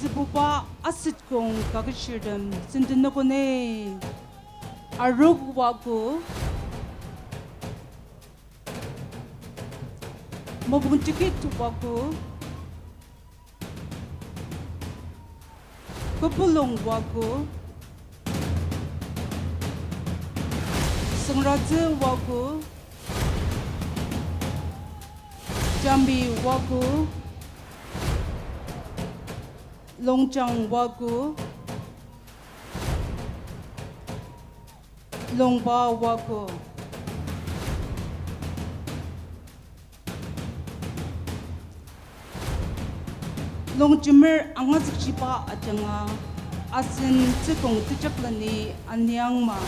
Zibuba Asetkong Kaketshir Telungjem Arug wagu Mabuntikit wagu Kupulong wagu Sangraja wagu Jambi wagu Longjang wagu Longba wagu Longjemer angazikjiba ajanga Asetkong tijaklani anyangma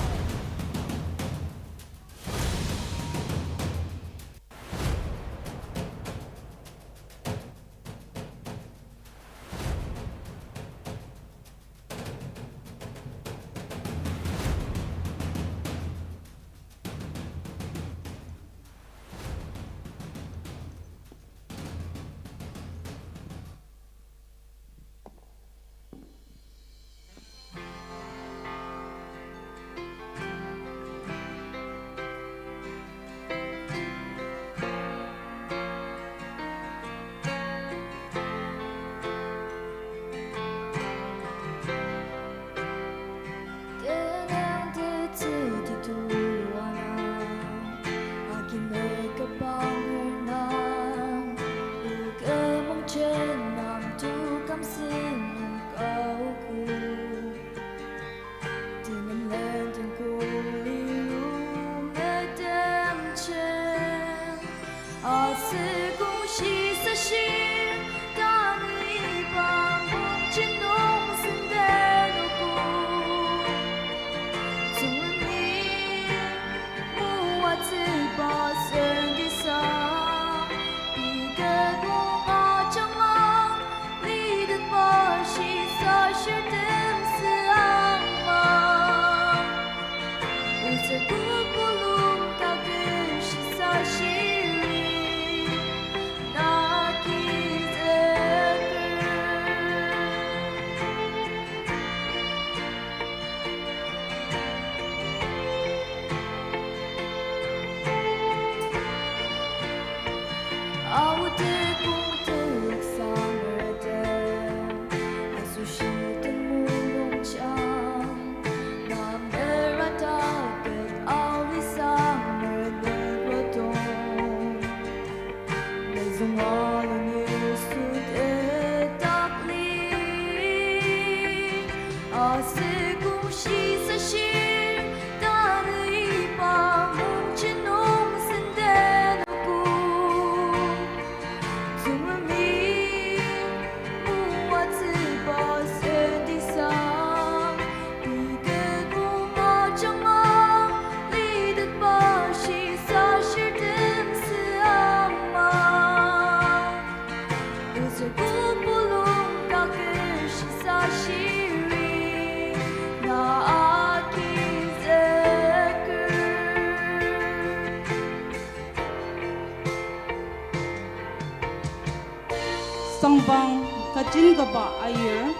Sangbang kajingaba ayer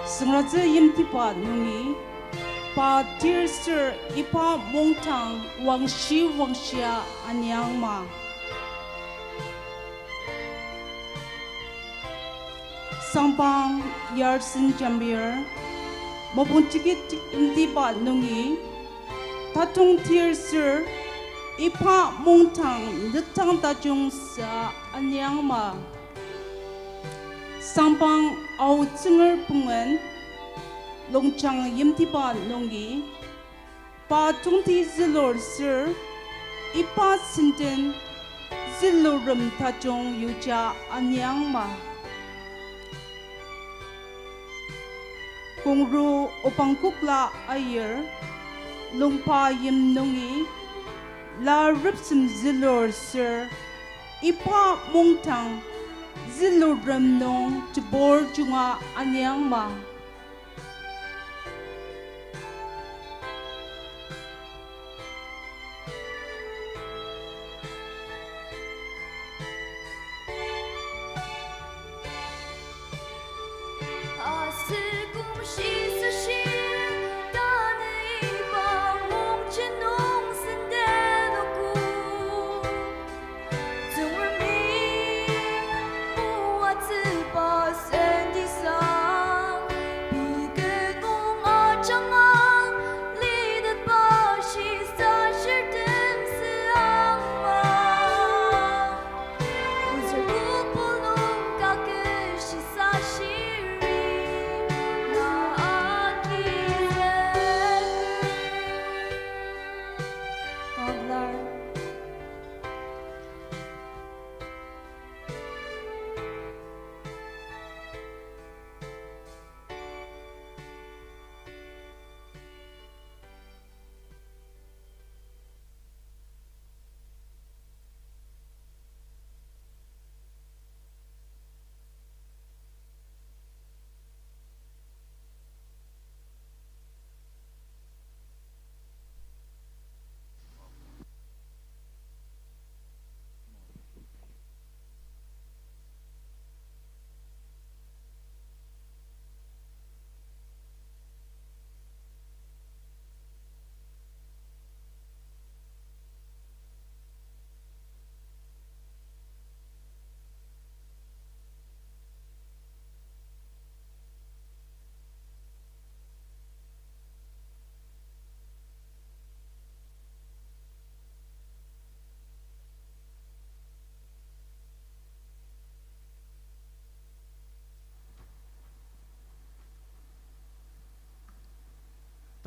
Sangraja yimtipa nungi Pa tirser ipa mongtang wangshia anyangma Sangbang yarsin jambir Mabuntikit imtipa nungi Tatung tirser ipa mongtang nitang tajung sa anyangma Sangbang au tsinger pungan Longchang yimtiba nongi Pa tungti zilor sir Ipa sinten zilorum tajong yuja anyangma Kongru opangkukla ayer Longpa yim nongi La ripsim zilor sir Ipa mongtang Zilorum nong tibor junga anyangma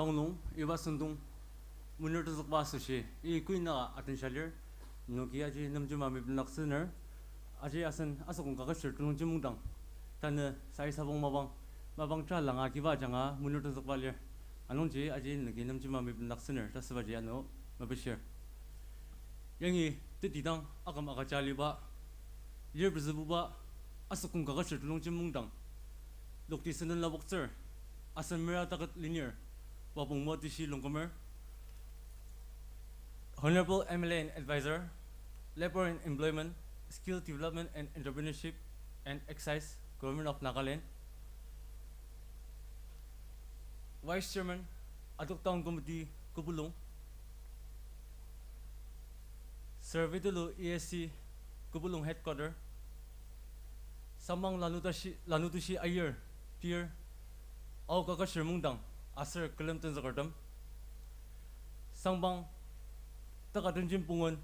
Tonglong iba sundong munur tu zakba sushi I kui na atin shalir nuki aji namju mami benak siner aji Asetkong Kaketshir Telungjem Mungdang tan sai sabong mabang cha langa kiba janga munur tu zakba lir anong ji aji nuki namju mami benak siner ta sebaji ano mabishir yangi tidang akam akajali ba lir berzebu ba Asetkong Kaketshir Telungjem Mungdang lokti senen labokter asen mera takat linear wapung mo tishi longkomer Honorable MLA and Advisor, Labor and Employment, Skill Development and Entrepreneurship and Excise, Government of Nagaland. Vice Chairman, Asetkong Committee Kupulong, Sir Vidulu ESC Kupulong Headquarter, Samang Lanutushi Ayer, Tier, Au Kaketshir Mungdang, Aser Kelemten Zakartam, Sangbang Kaketshir Pungon,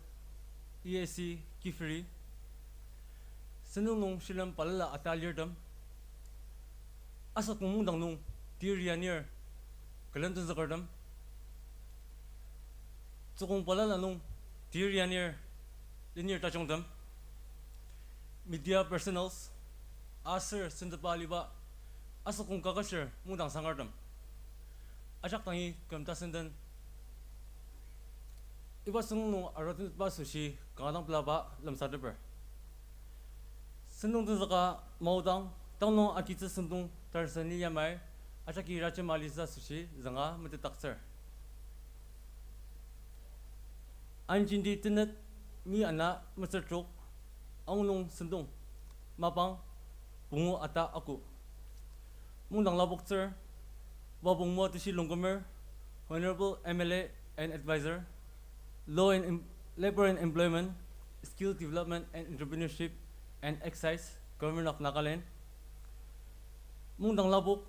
ESC Kifri, Senung Shilam Palala Atalierdam, Asetkong Mungdang Nung, Tier Yanir, Kelemten Zakartam, Tsukong Palala Nung, Tier Yanir, Linear Tachongdam, Media Personals, Aser Sindapaliba, Asetkong Kaketshir Mungdang Sangartam, Ajak Tangi Kamtasendan, Iba senung aratin ba sushi kadang pelaba lam sadeber. Senung tu zaka maudang tanglong akitse senung terseni yamai ajaki raja malisa sushi zanga mete takser. Anjing di tenet mi anak Mr. Truk anglong senung mapang bungu ata aku. Mungdang labokter wabung mo tishi longkomer Honorable MLA and Advisor. Labor and Employment, Skill Development and Entrepreneurship and Excise, Government of Nagaland. Mungdang labok,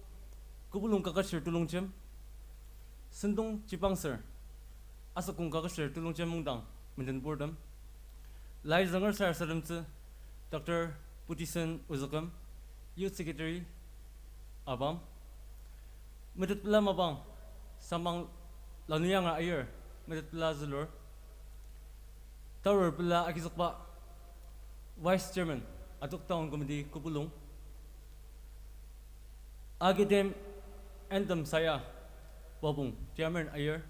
Kupulong Kaketshir Telungjem, Sendong Chipang Sir, Asetkong Kaketshir Telungjem Mungdang, Minden Bordam, Lai Zanger Sar Sadamtse, Dr. Putisen Uzakam, Youth Secretary, Abam, Medet Pela Mabang, Samang Lanuyanga Ayer, Medet Pela Zulur, Tower Pela Akizakba, Vice Chairman, Asetkong Committee Kupulong, Agidem Anthem Saya, Wabung, Chairman Ayer,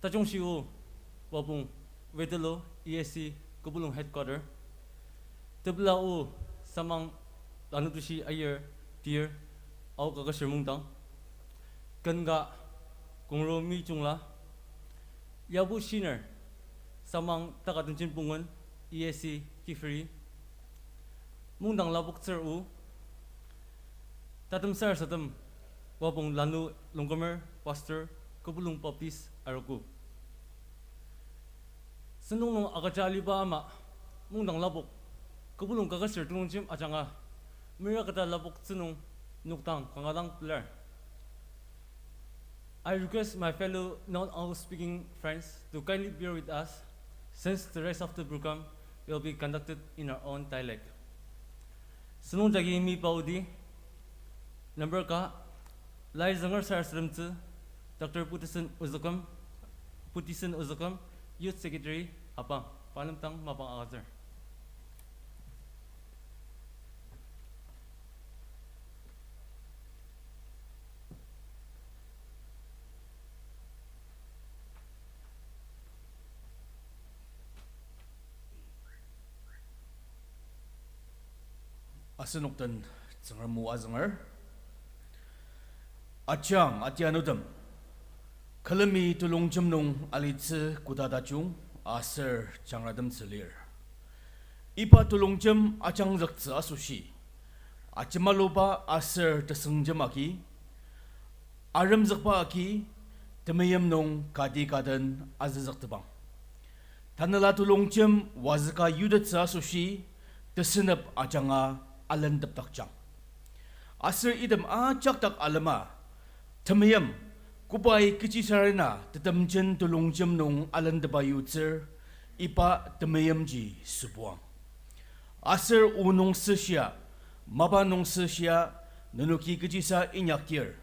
Tachong Shiu, Wabung, Vedelo, ESC, Kupulong Headquarter, Tebla U, Samang Lanutushi Ayer, Tier, Au Kaketshir Mungdang, Ganga, Kongro Mi Chungla, Yabu Shiner, Samang Kaketshir Pungon, ESC Kifri, Mungdang Labok Sir U, Tatum Sar Satum, Wabong Lanu Longkomer, Pastor, Kupulong Popis, Araku. Senung Akajali Ba Ama, Mungdang Labok, Kupulong Kaketshir Telungjem Ajanga, Mirakata Labok Senung, Nuktang, Kangalang Pilar. I request my fellow non-English speaking friends to kindly bear with us since the rest of the program will be conducted in our own dialect. Senung jagi mi paudi, number ka, Lai Zanger Sar Sadamtse, Dr. Putisen Uzakam, Youth Secretary, Apang, Panamtang Mapang Akazar. Asenoktan Zanger Mu Azanger Achang Atianudam Kalami Telungjem Nung Alitse Kudadachung Aser Changradam Selir Ipa Telungjem Achang Zakse Asushi Achimaloba Aser Tesungjem Aki Aram Zakpa Aki Temayam Nung Kadi Kadan Azazak Tebang Tanala Telungjem Wazaka Yudatsa Asushi Tesenap Achanga Alan Takchang Aser idam Chak Tak Alama Tamayam Kupai Kechisarana Tetamjen Telungjem Nung Alan Bayutser Ipa Tamayam Ji Subuang Aser Unong Sesia Maba Nong Sesia Nanuki Kecisa Inyakir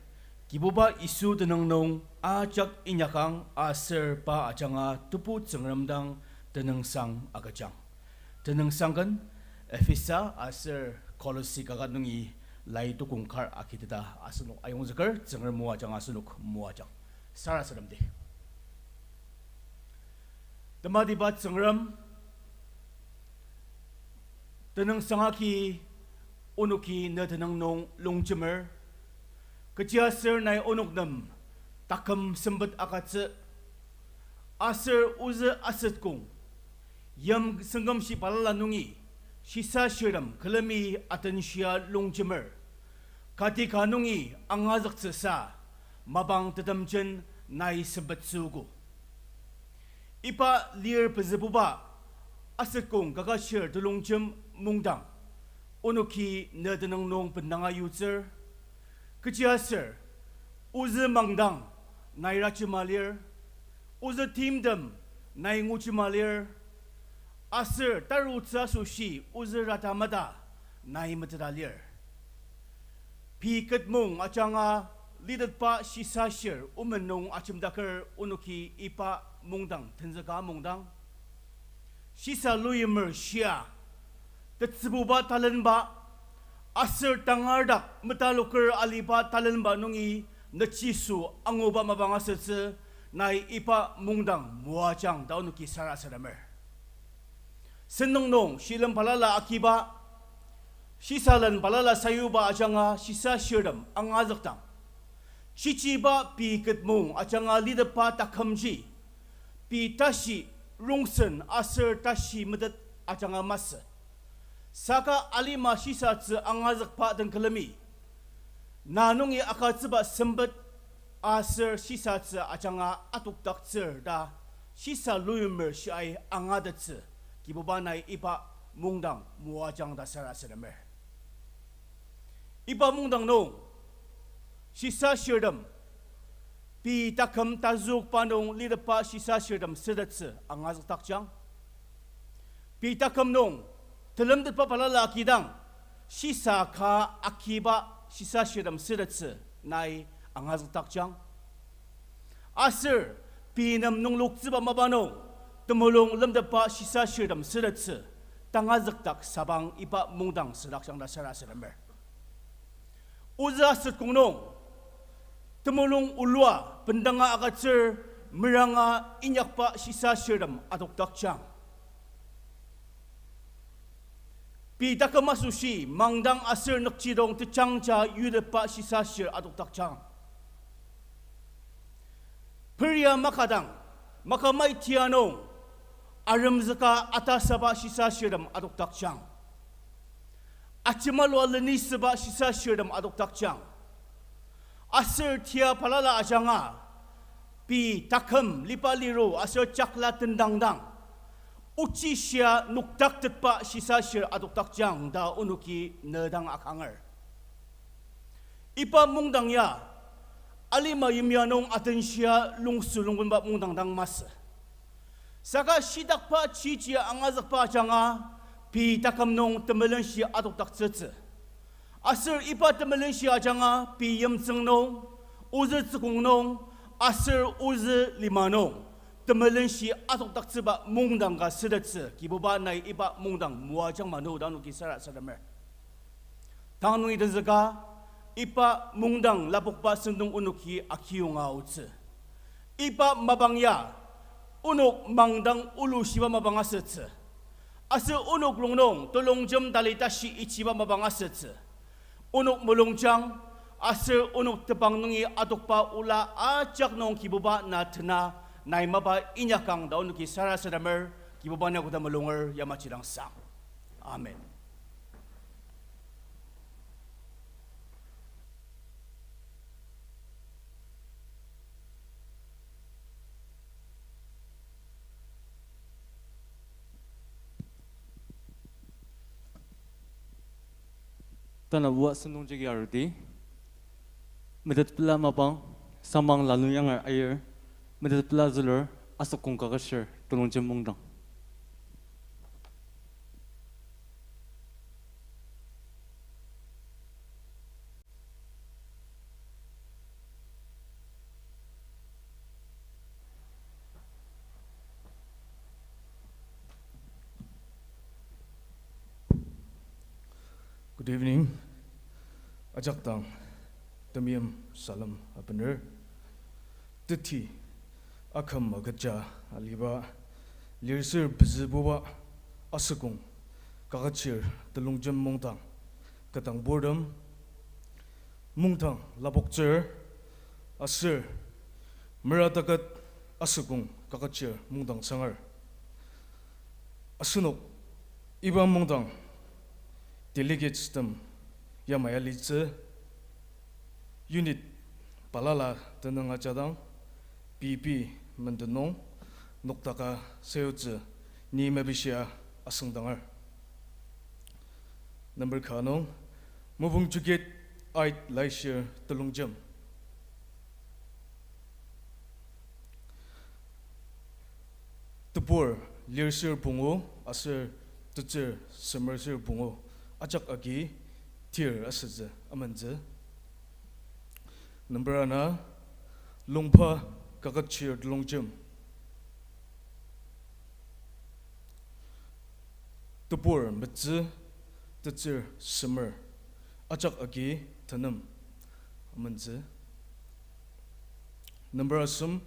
Kibuba isu tenang nong ajak inyakang aser pa ajanga tupu cengremdang tenang sang agajang. Tenang sangkan efisa aser kolosi kaganungi lai tu kungkar akitita asunuk ayong zakar cengrem muajang asunuk muajang. Sara sedam deh. Temadi bat cengrem tenang sangaki unuki na tenang nong lungjemer Kaketshir nai onok nam takam sembet akatse aser uze asetkong yam senggam si palalanungi sisa shiram kelemi atensia lungjemer kati kanungi angazak sesa mabang tetamjen nai sembet sugu ipa lir pezebuba Asetkong Kaketshir Telungjem Mungdang onoki nedenang nong pendanga user Kaketshir uze mangdang nai rachimalir uze timdem nai nguchimalir aser tarutsa sushi uze ratamada nai matadalir piket mung achanga lidat pa sisashir umenong achimdakar unuki ipa mungdang tenzaka mungdang sisa luyemer shia tetsebuba talenba aser tangardak metalukar aliba talenba nungi nachisu angoba mabangasetse nai ipa mungdang muajang daunuki sarasadamer senong nong shilam palala akiba shisalan palala sayuba ajanga sisa shirdam angazaktang chichiba pi ketmung ajanga lidapa takamji pi tashi rungsen aser tashi medet ajanga masa saka alima sisa tse angazak pa dan kelemi nanungi akatseba sembet aser sisa tse ajanga atuk tak tse da sisa luyumer syai angadat tse kibubanai ipa mungdang muajang da sarasedamer ipa mungdang nong sisa shirdam pi takam tazuk pandong lidapa sisa shirdam sedat tse angazak takjang pi takam nong Telam depa palala akidang sisa ka akiba sisa shiram siratse nai angaz takjang aser pinam nung lukziba mabano temulung lem depa sisa shiram siratse tangazak tak sabang ipa mungdang sedakjang da saraseramer uza setkungnong temulung ulwa pendanga akatser meranga inyak pa sisa shiram adok takjang Pita kemasusi mangdang aser nakcidong tecangca yudepa sisasir aduk takcang. Pria makadang makamai tianong aram zaka atasaba sisasiram aduk takcang. Acimalu aleni seba sisasiram aduk takcang. Aser tia palala ajanga pi takam lipaliru aser cakla tendang-dang. Uci sia nuktak tetpa sisa sir aduk takjang da unuki nedang akangar. Ipa mungdang ya alima yimyanong atensia lungsulungun ba mungdang dang mas. Saka sidak pa cicia angazak pa janga pi takam nong temelen sia aduk tak tsetse. Aser ipa temelen sia janga pi yemseng nong uze tsukung nong aser uze lima nong. Temelen si atok tak seba mungdang ka sedetse kiboba nai iba mungdang muajang manu danu kisarat sadamer tangnui dezaka ipa mungdang lapuk pa sendung unuki akiyunga utse ipa mabangya unuk mangdang ulu siba mabangasetse ase unuk lungnong Telungjem dalita si ichiba mabangasetse unuk mulungjang ase unuk tepang nungi atok pa ula ajak nong kiboba na tena Nai maba inyakang daun ki sarasadamer kibubanya kuda melungar yamachirang sang. Amen. Tanah buat senung jadi arti. Medet pula mabang samang lalu yang air. Medet pula zulur Asetkong Kaketshir Telungjem Mungdang. Good evening. Ajaktang, Tamiyam Salam Apaner. Titi, Akam Magaja, Aliba, Lirsir Bizibuba, Asetkong Kaketshir Telungjem Mungdang, Katang Boredom, Mungdang Labokcher, Asir, Miratakat, Asetkong Kaketshir Mungdang Sangar, Asunok, Iba Mungdang, Delegate System, Yamaya Litze, Unit Palala Tenangachadang, PP Mendenong, Noktaka Seutze, Ni Mabishia Asungdangar. Number Kanong, Moving to get Kaketshir Telungjem. Tepur, Lirsir Bungo, Asir, Tutzer, Summersir Bungo, Ajak Agi, Tier Asaz, Amanze. Number Ana, Lungpa Kaketshir Telungjem. Tepur, Metze, Tutzer, Summer, Ajak Agi, Tanam, Amanze. Number Asum,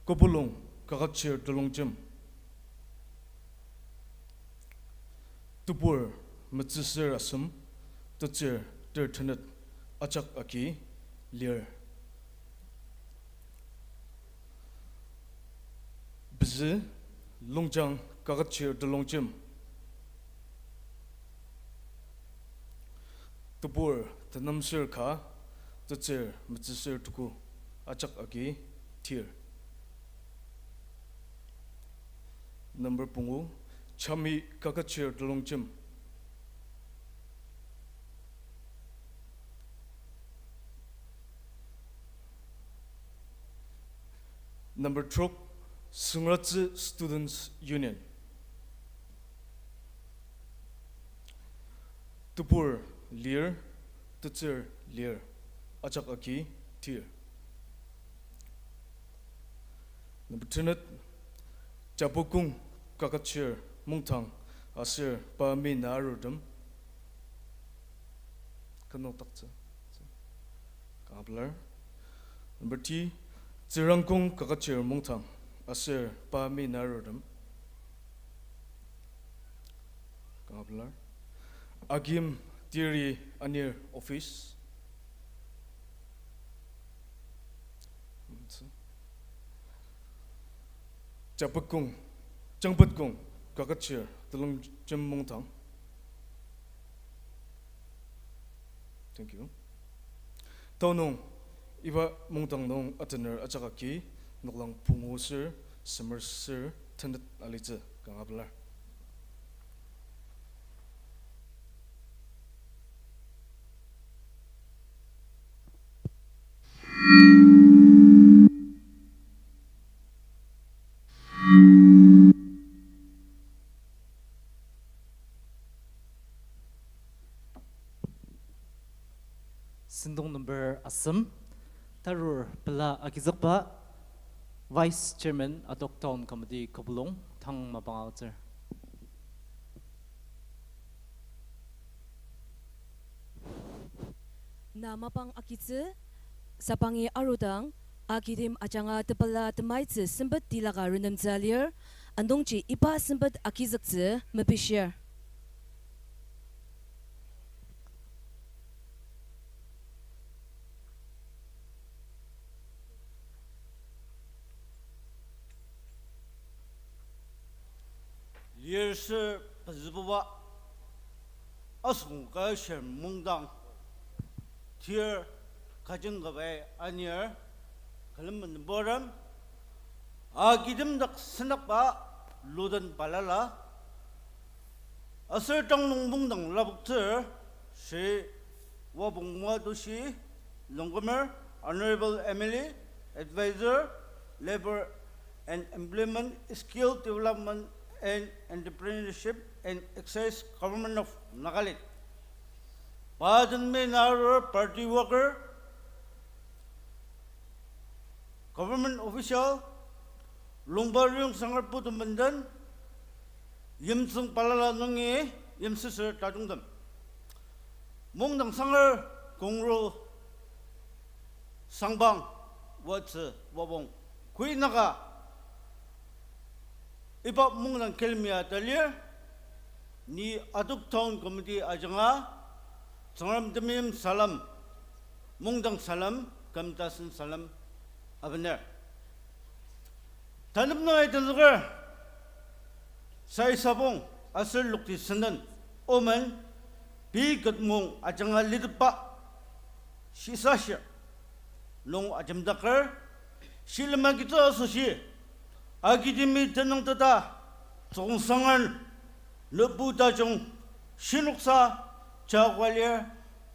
Kopulung, Kaketshir Telungjem. Tupur, Metze Asum, Tutzer, Tertanet, Ajak Agi, Lear. Bze, Lungjang, Kaketshir Telungjem. Tupur, Tanam Ka, Tutzer, Metze Tuku, Ajak Agi, Tier. Number Pungu, Chami Kaketshir Telungjem. Number Trok, Sungratze Students Union. Tupur, Lear, Tutzer, Lear, Ajak Agi, Tier. Number Tenet, Asetkong Kaketshir Mungdang, Asir Pami Narudam. Kanok Takza. Kabler. Number T, Asetkong Kaketshir Mungdang, Asir Pami Narudam. Kabler. Agim Theory Anir Office. Asetkong Kaketshir Telungjem Mungdang. Thank you. Taunong Iba Mungdang Nong Atener Ajakaki, Noklang Pungu Sir, Summer Sir, Tendet Alize, Kangablar. Sindong number Asam, Tarur Pela Akizakpa, Vice Chairman Asetkong Committee Kopulong, Tang Mabangalzer. Namapang Akitze, Sapangi Arudang, Akidim Ajanga Tepala Temaitze, Simbat Dilaga Runam Zalier, Andongchi Ipa Simbat Akizakze, Mabishir. Lirsir Bizibuba, Asetkong Kaketshir Mungdang, Tier Kajingaway Anir, Kalimban Boram, Agidim Dak Sinapa, Ludan Palala, Asetkong Mungdang Labukter, She Wabungwa Dushi, Longomer, Honorable Emily, Advisor, Labor and Employment, Skill Development and Entrepreneurship and Excise Government of Nagalit. Badan Menar Party Worker, Government Official, Lungbaryong Sangar Putumandan, Yimsung Palala Nungi, Yimsisir Tajungdam. 몽당 상을 공로 상방 워츠 워봉 구이나가 이바 몽당 켈미아 달리어 니 아둑타운 거미디 아정아 정람 드밈 살람 몽당 살람 감다슨 살람 아버네 단음노에 들어가 사이사봉 아슬 룩디 선는 오면 비긋몽 아정아 리드바 시사시 롱 아점다커 실마기도 소시 아기디미 드능드다 종상을 르부다종 신옥사 자관리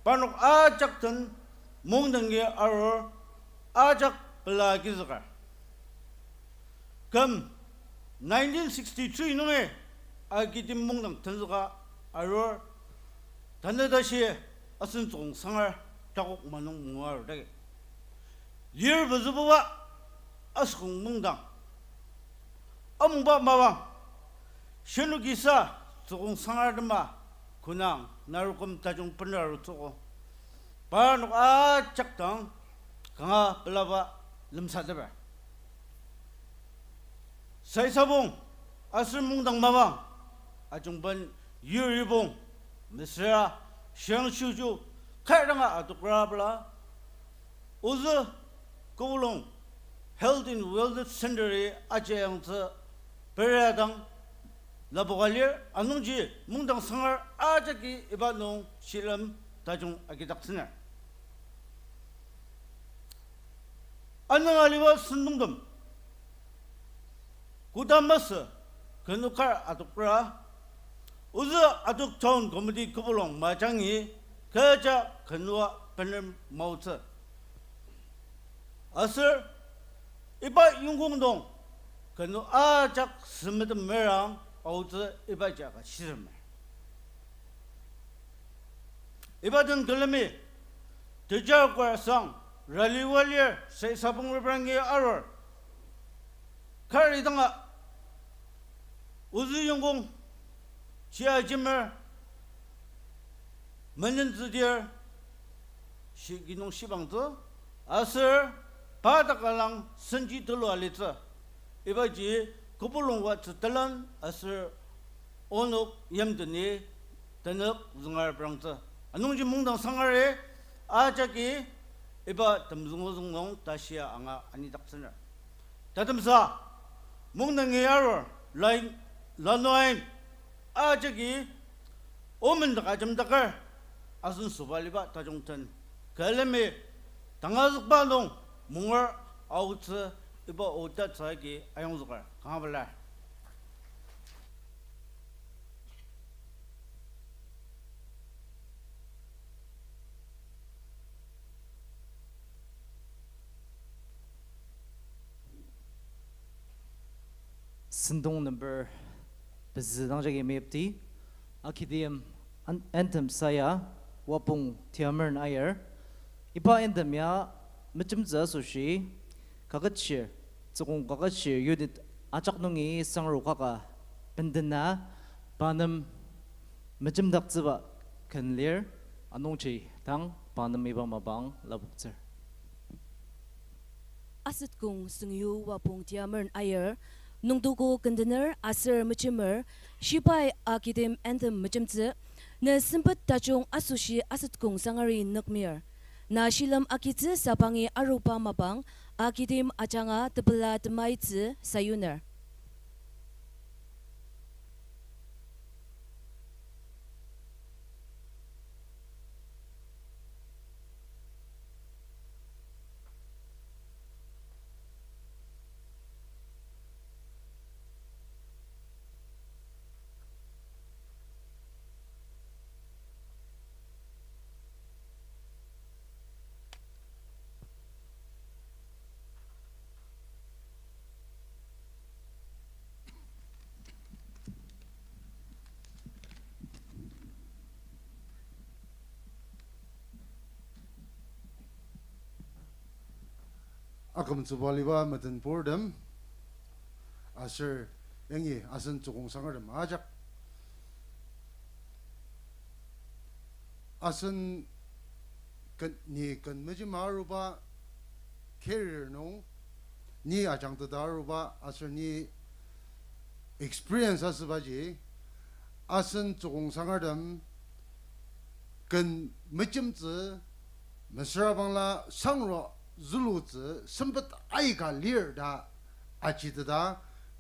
반옥 아작든 몽등게 아로 아작 블라기즈가 금 1963 년에 아기디 몽당 던서가 아로 단다시 아슨 종상을 자국 만능 무아를 되게 리얼 버즈부와 아스콩 몽당 엄바 마왕 신우기사 조공 상하르마 군왕 나루금 다중 번나루 쪼고 바누 아작당 강아 블라바 름사드바 사이사봉 아슬몽당 마왕 아중번 유일봉 미스라 시앙슈주 카이랑아 아두크라블라 우즈 고롱 헬드 인 웰드 센터리 아제양스 베라당 라보갈리어 안농지 몽당 상을 아작이 이바농 실험 다중 아기닥스네 안능알리와 순둥금 구담마스 근우칼 아둑브라 우즈 아둑타운 고미디 그불롱 마장이 그자 근우와 벤을 마우트 아슬 이바 윤공동 근우 아작 스미드 메랑 오즈 이바자가 싫음에 이바든 글름이 드자과상 랄리왈리어 세사봉을 브랑게 아로 카리당아 우즈 용공 지하짐을 먼년즈디어 시기농 시방도 아슬 바다가랑 선지 들어알리자 이바지 고불롱과 뜻달란 아슬 오녹 염드니 더넉 중알 브랑자 안농지 몽당 상하에 아자기 이바 덤숭오숭농 다시야 앙아 아니닥스나 다듬사 몽당의 야로 라인 라노인 아자기 오면다가 점다가 아순 수발리바 다종턴 갈레미 당아숙바농 몽을 아우트 이바 오다 자기 아용수가 강아발라 Sindong number Bezidangjagi Mepti Akidium Anthem Saya Wapung Tiamern Ayer Ipa Anthem Ya Mechimza Sushi Kaketshir Kaketshir Unit Ajaknungi Sangrukaka Pendena Banam Mechimdakziba Kenlir Anongchi Tang Banam Iba Mabang Labukzer Asetkong Sungyu Wapung Tiamern Ayer Nungdugo Container Aser Machimer Shipai Akidim Anthem Machimze Na Simpat Tachung Asushi Asetkong Sangari Nukmir Na Shilam Akitze Sapangi Arupa Mabang Akidim Achanga Tepela Temaitze Sayuner Akam Subaliwa Matan Pordam Asher Yangi Asan Tukong Sangaram Ajak asan kan ni kan meji maruba career no ni ajang to daruba asan ni experience asbaji asan chung sangadam kan mejim zi mesrabangla sangro zulu zi sempat aiga lir da achita da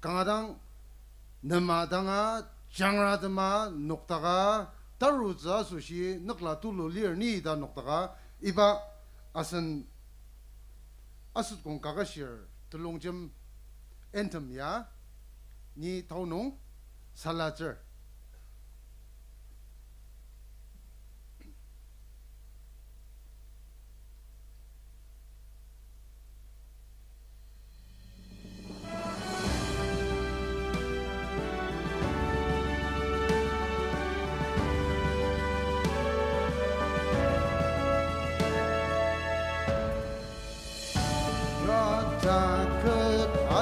kangadang namadanga jangrada noktaga taruza sushi nakla tulu lir ni da noktaga iba asan Asetkong Kaketshir Telungjem Anthem ya ni taunong salajer.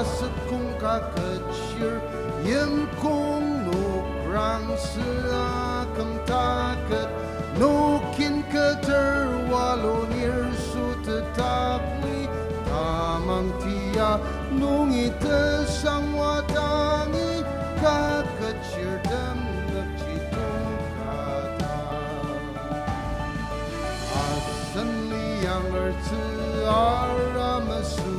Asetkong Kaketshir Yemkong nukrang seakam taket nukin keterwalu nirsu tetapli tamang tia nungi tesang watangi Kaketshir dem ngecitung kata asen liang erci aramasu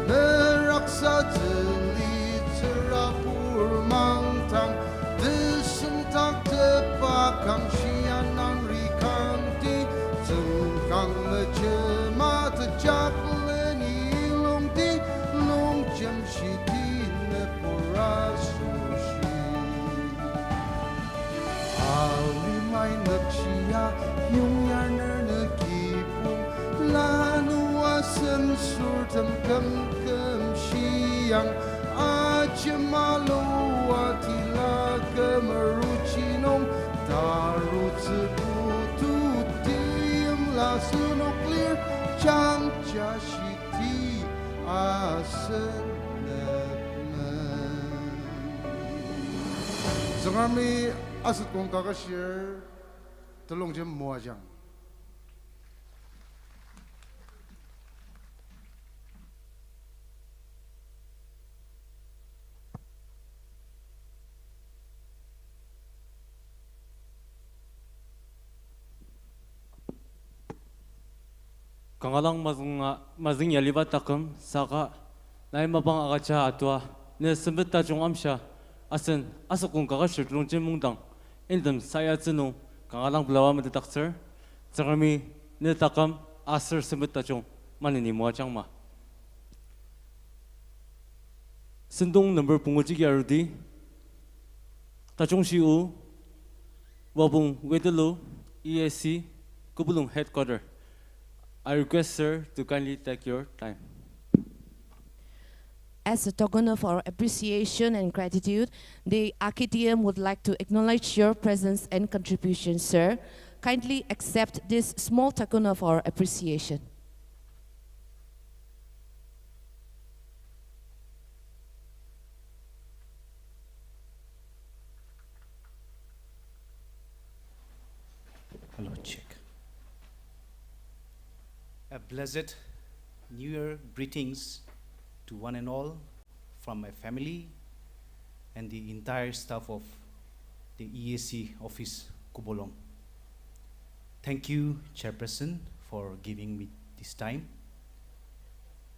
meraksa jeli cerapur mangtang desentak tepakang sianang rikanti cengkang mejema tejak leni lungti lungjem siti nepura sushi alimai neksia yung yarner nekipung lanu asen surtem kem siang ajemalu atila kemerucinong taru cebutu tiam la sunuklir jam jasiti asen Zangami Asetkong Kaketshir Telungjem Mungdang. Kangalang mazing yaliba takam saka nai mabang agacha atwa ne sembet tajong amsha asen Asetkong Kaketshir Telungjem Mungdang indem saya zenu kangalang belawa medetaksir zangami ne takam aser sembet tajong manini muajang ma sendong number punguji yarudi tajong siu wabung wedelo ESC kubulung headquarter. I request, sir, to kindly take your time. As a token of our appreciation and gratitude, the AKTM would like to acknowledge your presence and contribution, sir. Kindly accept this small token of our appreciation. Hello, check. A blessed New Year greetings to one and all from my family and the entire staff of the EAC office Kubolong. Thank you, Chairperson, for giving me this time.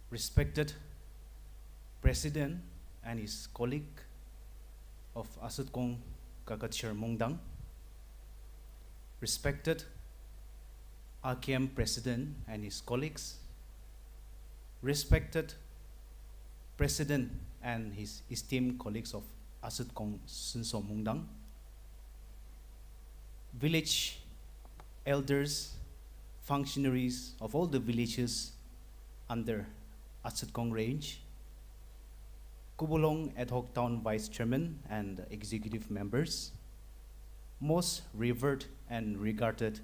Respected President and his colleague of Asetkong Kaketshir Mungdang, respected RKM President and his colleagues, respected President and his esteemed colleagues of Asetkong Mungdang, village elders, functionaries of all the villages under Asetkong range, Kubolong Ad Hoc Town Vice Chairman and executive members, most revered and regarded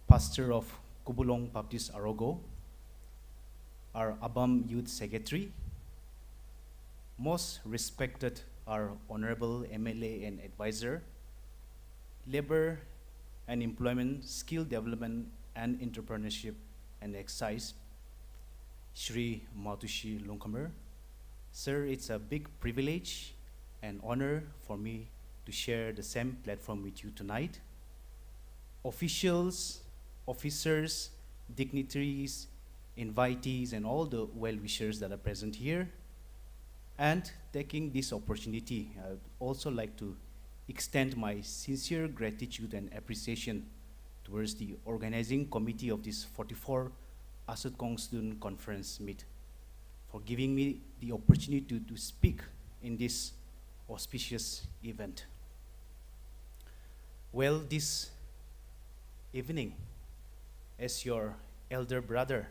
pastor of Kubolong Baptist Arogo, our Abam Youth Secretary, most respected our Honorable MLA and Advisor, Labor and employment, skill development, and entrepreneurship and exercise, Shri Matushi Longkamer. Sir, it's a big privilege and honor for me to share the same platform with you tonight. Officials, officers, dignitaries, invitees, and all the well-wishers that are present here. And taking this opportunity, I would also like to extend my sincere gratitude and appreciation towards the organizing committee of this 44 Asetkong Student Conference Meet for giving me the opportunity to speak in this auspicious event. Well, this evening, as your elder brother,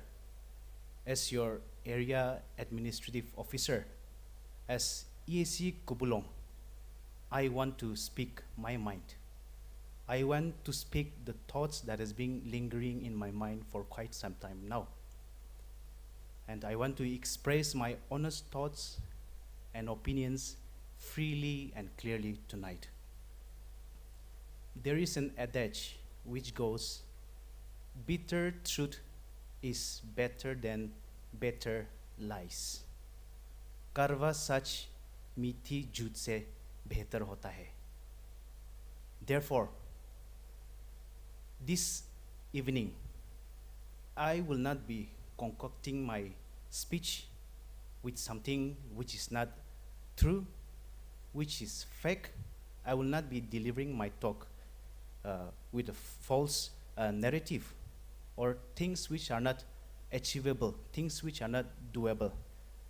as your area administrative officer, as EAC Kubulong, I want to speak my mind. I want to speak the thoughts that has been lingering in my mind for quite some time now. And I want to express my honest thoughts and opinions freely and clearly tonight. There is an adage which goes, bitter truth is better than better lies. Karwa sach मीठी झूठ से बेहतर होता है. Therefore, this evening, I will not be concocting my speech with something which is not true, which is fake. I will not be delivering my talk with a false narrative or things which are not achievable, things which are not doable,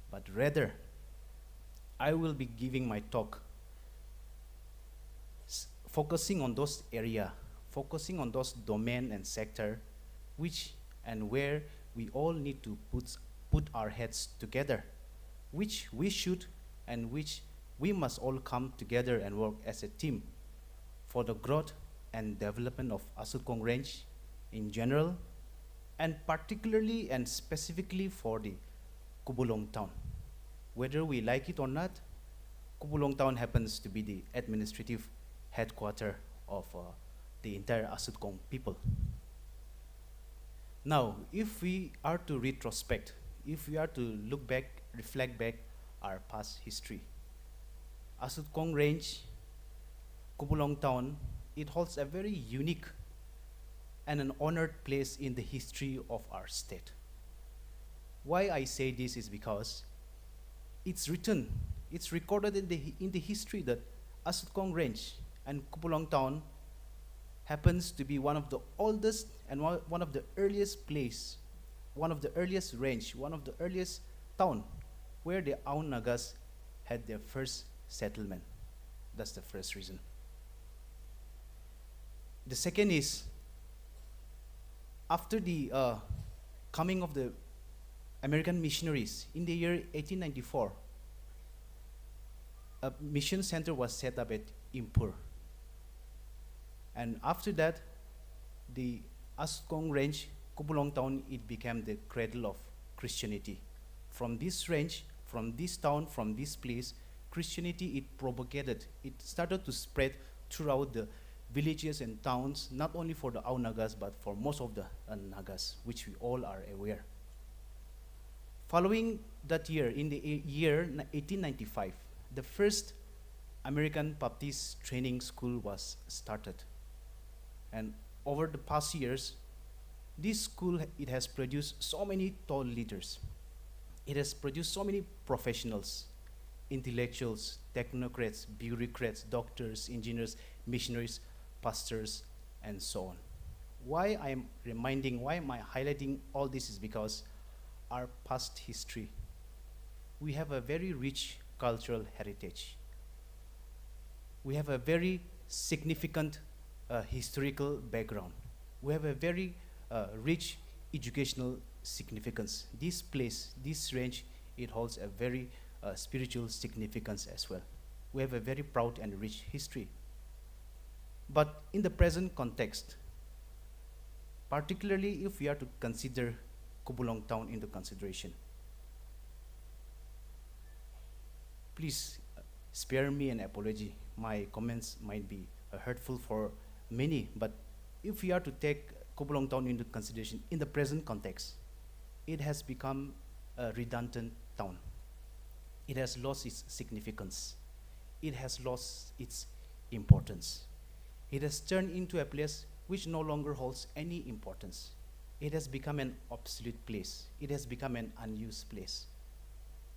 but rather, I will be giving my talk focusing on those area, focusing on those domain and sector which and where we all need to put our heads together, which we should and which we must all come together and work as a team for the growth and development of Asetkong Range in general, and particularly and specifically for the Kubulong town. Whether we like it or not, Kubulong town happens to be the administrative headquarters of the entire Asetkong people. Now, if we are to retrospect, if we are to look back, reflect back our past history, Asetkong Range, Kubulong town, it holds a very unique and an honored place in the history of our state. Why I say this is because it's written, it's recorded in the history that Asetkong Range and Kubulong town happens to be one of the oldest and one of the earliest place, one of the earliest range, one of the earliest town where the Aun Nagas had their first settlement. That's the first reason. The second is, after the coming of the American missionaries in the year 1894, a mission center was set up at Impur. And after that, the Asetkong Range, Kubulong town, it became the cradle of Christianity. From this range, from this town, from this place, Christianity, it propagated, it started to spread throughout the villages and towns, not only for the Au Nagas, but for most of the Nagas, which we all are aware. Following that year, in the year 1895, the first American Baptist training school was started. And over the past years, this school, it has produced so many tall leaders. It has produced so many professionals, intellectuals, technocrats, bureaucrats, doctors, engineers, missionaries, pastors, and so on. Why am I highlighting all this is because our past history, we have a very rich cultural heritage. We have a very significant historical background. We have a very rich educational significance. This place, this range, it holds a very spiritual significance as well. We have a very proud and rich history. But in the present context, particularly if we are to consider Kubulong town into consideration, please spare me an apology. My comments might be hurtful for many, but if we are to take Kobulong town into consideration in the present context, it has become a redundant town. It has lost its significance. It has lost its importance. It has turned into a place which no longer holds any importance. It has become an obsolete place. It has become an unused place.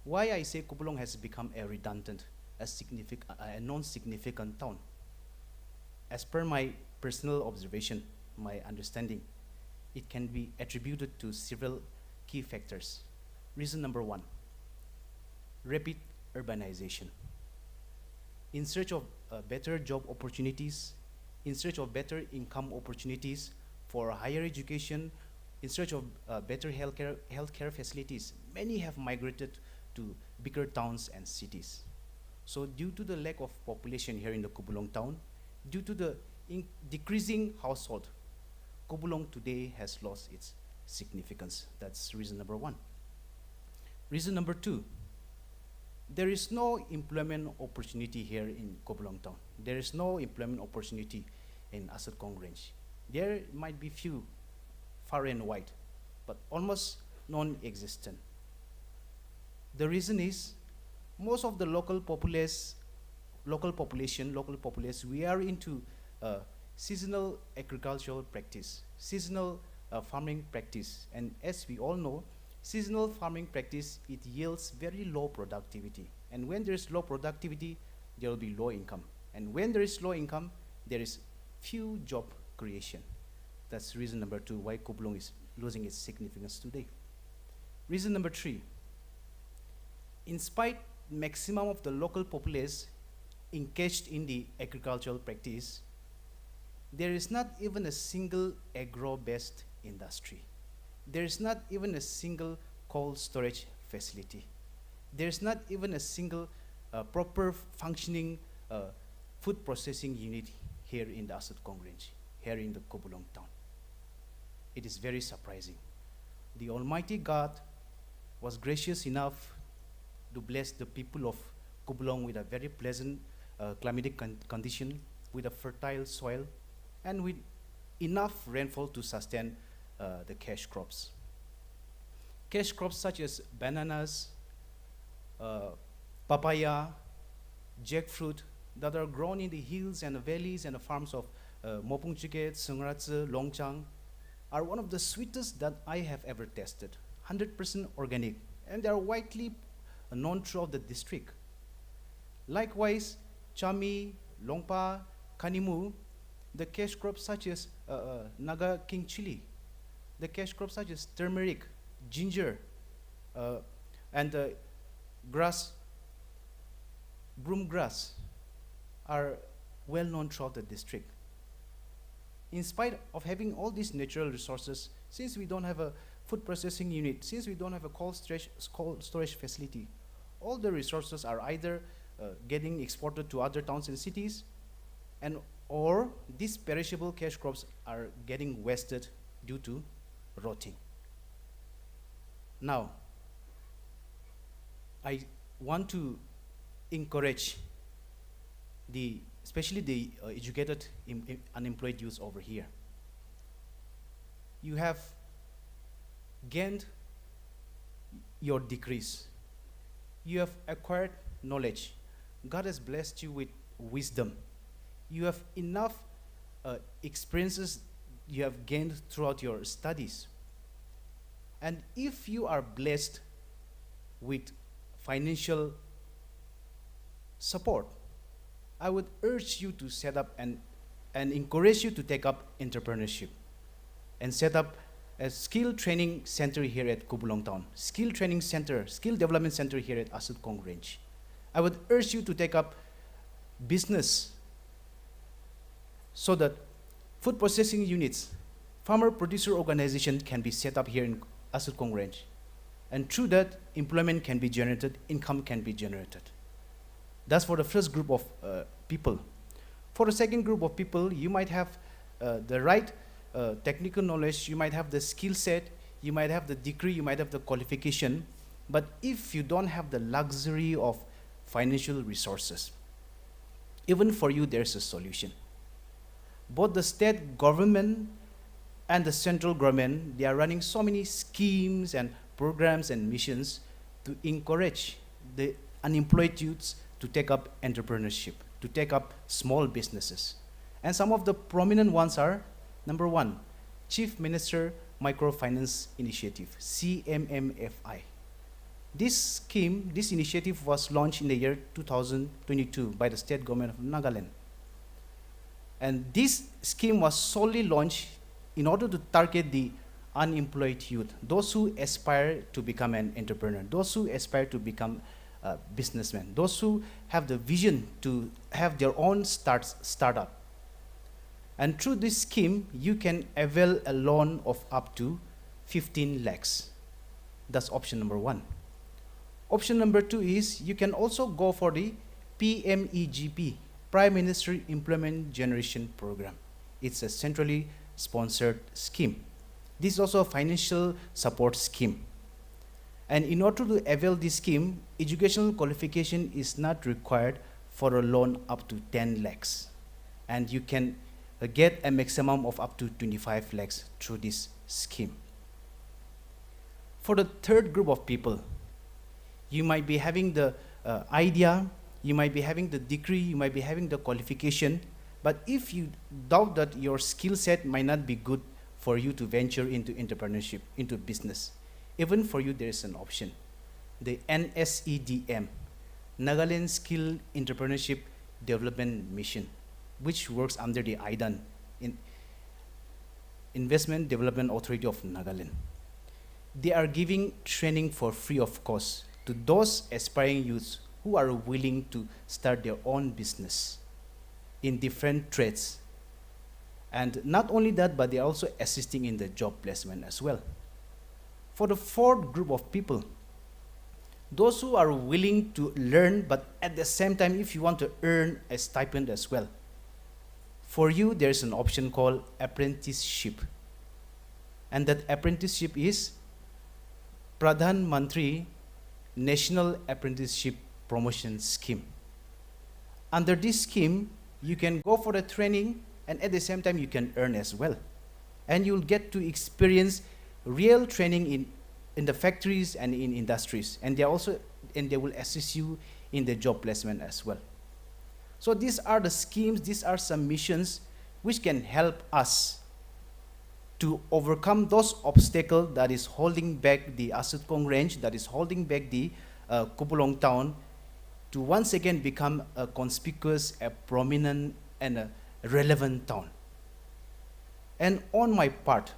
Why I say Kobulong has become a redundant, a non-significant town? As per my personal observation, my understanding, it can be attributed to several key factors. Reason number one, rapid urbanization. In search of better job opportunities, in search of better income opportunities for higher education, in search of better healthcare facilities, many have migrated to bigger towns and cities. So due to the lack of population here in the Kobulong town, due to the decreasing household, Kobulong today has lost its significance. That's reason number one. Reason number two, there is no employment opportunity here in Kobulong town. There is no employment opportunity in Asetkong range. There might be few far and wide, but almost non-existent. The reason is most of the local populace, we are into seasonal agricultural practice, seasonal farming practice. And as we all know, seasonal farming practice, it yields very low productivity. And when there is low productivity, there will be low income. And when there is low income, there is few job creation. That's reason number two why Kobulong is losing its significance today. Reason number three, in spite maximum of the local populace engaged in the agricultural practice, there is not even a single agro-based industry. There is not even a single cold storage facility. There is not even a single proper functioning food processing unit here in the Asetkong range, here in the Kobulong town. It is very surprising. The Almighty God was gracious enough to bless the people of Kobulong with a very pleasant climatic condition, with a fertile soil, and with enough rainfall to sustain the cash crops. Cash crops such as bananas, papaya, jackfruit that are grown in the hills and the valleys and the farms of Mopungchiket, Sungratse, Longchang are one of the sweetest that I have ever tasted. 100% organic, and they are widely known throughout the district. Likewise, Chami, Longpa, Kanimu, the cash crops such as Naga King chili, the cash crops such as turmeric, ginger, and grass, broom grass are well known throughout the district. In spite of having all these natural resources, since we don't have a food processing unit, since we don't have a cold storage facility, all the resources are either getting exported to other towns and cities, and or these perishable cash crops are getting wasted due to rotting. Now, I want to encourage especially the educated unemployed youth over here. You have gained your degrees. You have acquired knowledge. God has blessed you with wisdom. You have enough experiences you have gained throughout your studies. And if you are blessed with financial support, I would urge you to set up and encourage you to take up entrepreneurship and set up a skill training center here at Kobulong town, skill training center, skill development center here at Asetkong range. I would urge you to take up business so that food processing units, farmer producer organization can be set up here in Asetkong range. And through that, employment can be generated, income can be generated. That's for the first group of people. For the second group of people, you might have the right technical knowledge, you might have the skill set, you might have the degree, you might have the qualification, but if you don't have the luxury of financial resources, even for you there's a solution. both the state government and the central government, they are running so many schemes and programs and missions to encourage the unemployed youths to take up entrepreneurship, to take up small businesses. And some of the prominent ones are, number one, Chief Minister Microfinance Initiative, CMMFI. This scheme, this initiative was launched in the year 2022 by the state government of Nagaland. And this scheme was solely launched in order to target the unemployed youth, those who aspire to become an entrepreneur, those who aspire to become a businessman, those who have the vision to have their own startup. And through this scheme, you can avail a loan of up to 15 lakhs. That's option number one. Option number two is you can also go for the PMEGP, Prime Minister Employment Generation Program. It's a centrally sponsored scheme. This is also a financial support scheme. And in order to avail this scheme, educational qualification is not required for a loan up to 10 lakhs. And you can get a maximum of up to 25 lakhs through this scheme. For the third group of people, you might be having the idea, you might be having the degree, you might be having the qualification, but if you doubt that your skill set might not be good for you to venture into entrepreneurship, into business, even for you there is an option. The NSEDM, Nagaland Skill Entrepreneurship Development Mission, which works under the IDAN, Investment Development Authority of Nagaland. They are giving training for free of cost to those aspiring youths who are willing to start their own business in different trades. And not only that, but they are also assisting in the job placement as well. For the fourth group of people, those who are willing to learn, but at the same time, if you want to earn a stipend as well, for you, there's an option called apprenticeship. And that apprenticeship is Pradhan Mantri National Apprenticeship Promotion Scheme. Under this scheme, you can go for the training and at the same time you can earn as well. And you'll get to experience real training in the factories and in industries. And they will assist you in the job placement as well. So these are the schemes, these are some missions which can help us to overcome those obstacles that is holding back the Asetkong range, that is holding back the Kupulong town, to once again become a conspicuous, a prominent, and a relevant town. And on my part,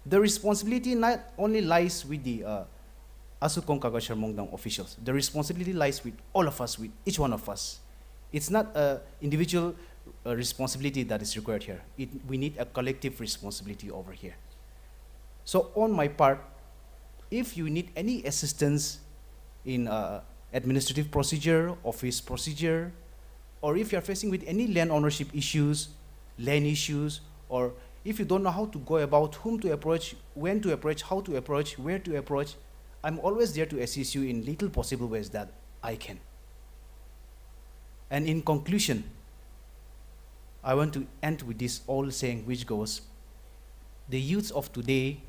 the responsibility not only lies with the Asetkong Kaketshir Mungdang officials, the responsibility lies with all of us, with each one of us. It's not an individual responsibility that is required here. We need a collective responsibility over here. So on my part, if you need any assistance in administrative procedure, office procedure, or if you're facing with any land ownership issues, land issues, or if you don't know how to go about, whom to approach, when to approach, how to approach, where to approach, I'm always there to assist you in little possible ways that I can. And in conclusion, I want to end with this old saying which goes, the youths of today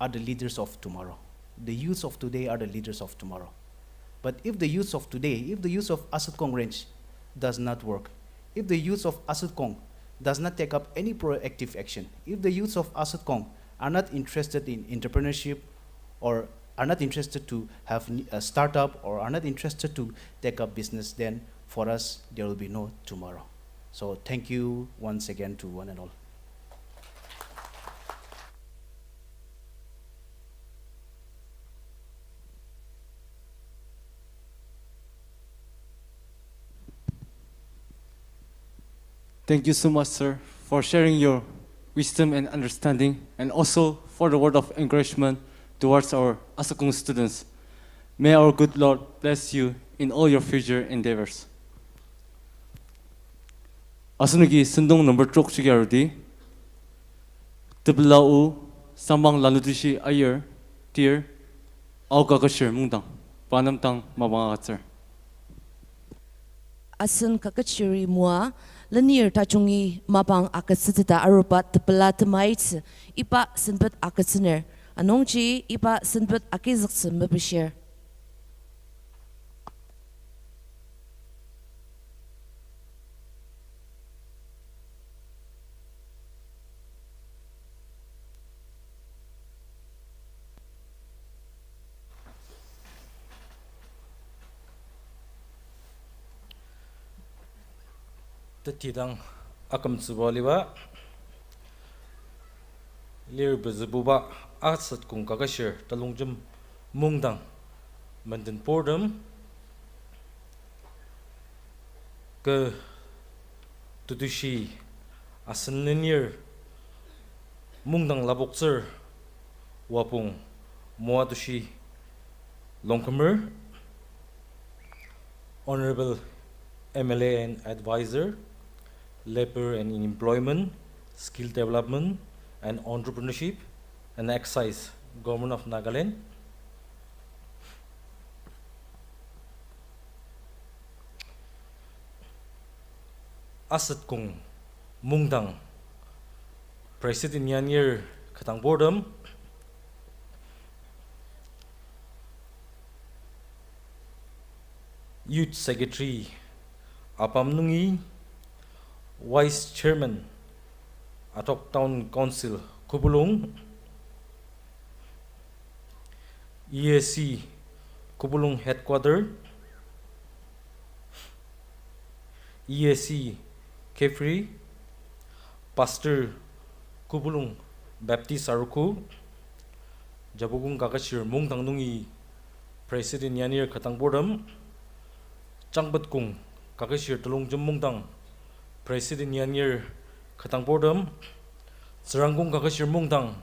are the leaders of tomorrow. The youths of today are the leaders of tomorrow. But if the youths of today, if the youths of Asetkong range does not work, if the youths of Asetkong does not take up any proactive action, if the youths of Asetkong are not interested in entrepreneurship or are not interested to have a startup or are not interested to take up business, then for us, there will be no tomorrow. So thank you once again to one and all. Thank you so much, sir, for sharing your wisdom and understanding, and also for the word of encouragement towards our Asetkong students. May our good Lord bless you in all your future endeavors. Asunagi sendong number trok sigarudi. Teblau sambang lanudishi ayer, dear, au Kaketshir Mungdang, panam tang mabangat sir. Asen Kaketshir mua lenir tachungi mapang akasita arupa tepela temaits ipa senpet akasiner anongchi ipa senpet akizak sembebishir. Tidang akam tsubaliwa lir bezebuba Asetkong Kaketshir Telungjem Mungdang Manden Pordam ke tudushi asenlenir Mungdang labokser wapung moatushi longkamer Honorable MLA and Advisor Labor and Employment, Skill Development and Entrepreneurship and Excise, Government of Nagaland. Asetkong Mungdang, President Yanir Katang Bordam, Youth Secretary Apam Nungi, Vice Chairman Atok Town Council Kubulung, EAC Kubulung Headquarter, EAC Kefri, Pastor Kubulung Baptist Aruku, Jabugong Kaketshir Mungdang Nungi, President Yanir Katang Bordam, Changbatkong Kaketshir Telungjem Mungdang, President Yanir Katang Bordam, Seranggung Kaketshir Mungdang,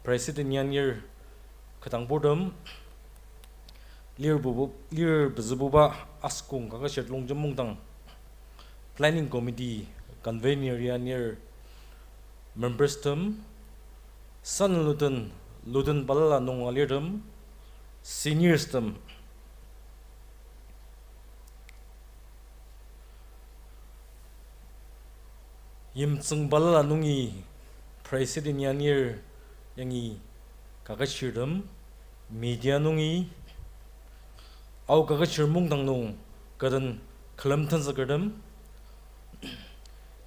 President Yanir Katang Bordam, Lir Bezebuba Asetkong Kaketshir Telungjem Mungdang, Planning Committee Convener Yanir Members Term, San Luden Balala Nong Alirdam, Seniors Term, Yimtsung Balala Nungi, President Yanir Yangi Kaketshirdam, Media Nungi, Au Kaketshir Mungdang Nung, Gadan Kalamtan Zakardam,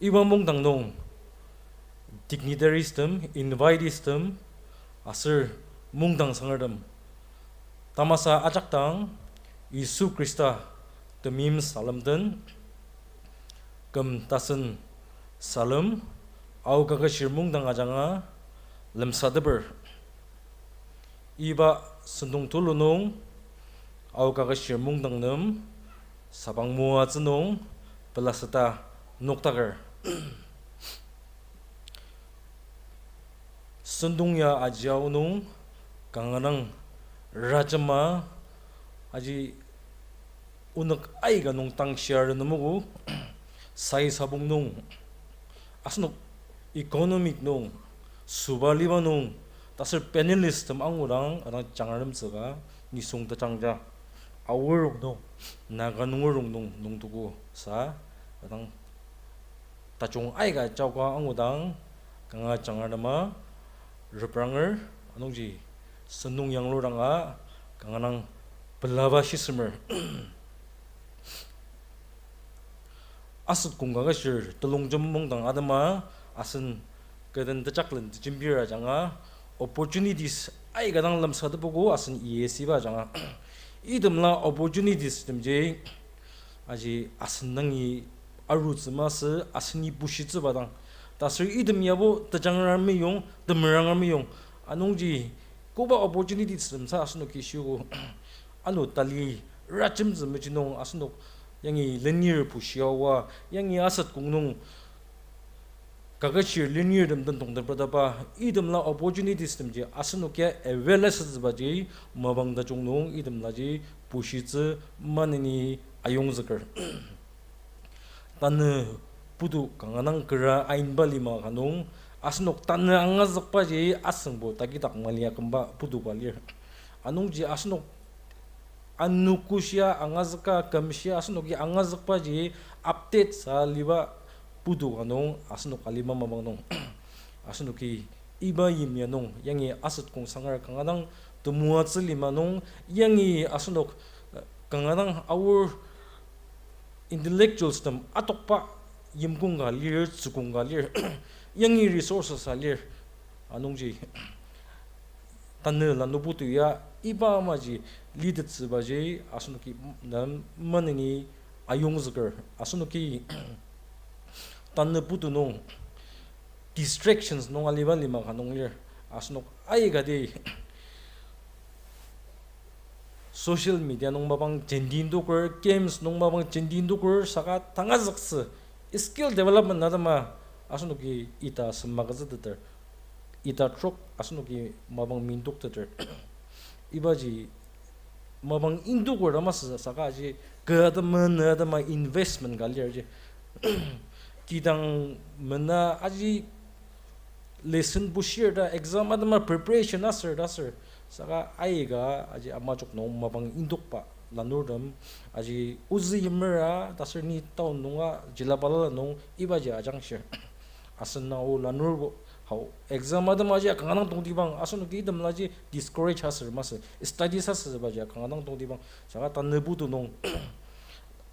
Iwa Mungdang Nung, Dignitary Stem, Invite Stem, Asir Mungdang Sangardam, Tamasa Ajaktang, Isu Krista, Temim Salamdan, Gam Tasan Salam, Au Kaketshir Mungdang Ajanga, Lemsadeber, Iba Sendung Tulunung, Au Kaketshir Mungdang Nam, Sabang Mua Zenung, Belasata Noktagar. Sendungya Ajiao Nung, Kanganang Rajama, Aji Unak Aiga Nung Tang Share Namugu, Sai Sabung Nung, Asnok economic nung subaliba nung tasir panelist tam angurang anang changaram saga nisung ta changja awurung nung naganungurung nung tugu sa anang tachung aiga chawka angudang kanga changarama repranger anongji senung yang loranga kanganang belava shismer Asetkong Kaketshir Telungjem Mungdang adama asen kadan tachaklan jimbira janga opportunities ai gadang lam sadabugo asen EAC ba janga idamla opportunities demje aji asen nangi arutsmas aseni bushitsu badang tasir idam yabo tajangrami yong demerangami yong anongji koba opportunities demsa asno kishu anu tali rachim zmejinong asno Yangi linear pusyawa, yangi Asetkong nung Kaketshir linear dem tentong terperdapa, idem la opportunities dem je asenukya awareness baji mabang da chung nung idem la je pushitze manini ayong zakar. Tan putu kanganang kera ain bali ma kanung asenuk tan angazak pa je asengbo takitak malia kemba putu balir. Anong je asenuk anukusya angazka kamsya asnogi angazakpa ji update sa liba pudu anong asunok alima mamang nong asunuki iba yimya nong yangi Asetkong sangar kanganang tumua lima nong yangi asunok kanganang our intellectuals tam atokpa yimkunga lir tsukunga lir yangi resources alir anongji tanne lanubutu ya iba maji leadership baji asunuki nam manini ayungzger asunuki tanne putu nong distractions nong aliba lima kanong lir asunok ay gade social media nong mabang jendin dokur games nong mabang jendin dokur saka tangazakse skill development nadama asunuki ita semagazader ita trok asunuki mabang mintuk ter ibaji mabang indukur ramas saka ji kadama investment galir je kidang mana aji lesson bushir da exam adama preparation asir saka aiga aji amajok no mabang induk pa lanurdam aji uzi yimra tasir ni taun nunga jilabala nong ibaji ajang share asan na o lanur how exam adama aji kanganang tongdibang asun ki dam laji discourage hasir mas studies hasir baji kanganang tongdibang saka tannebutu nong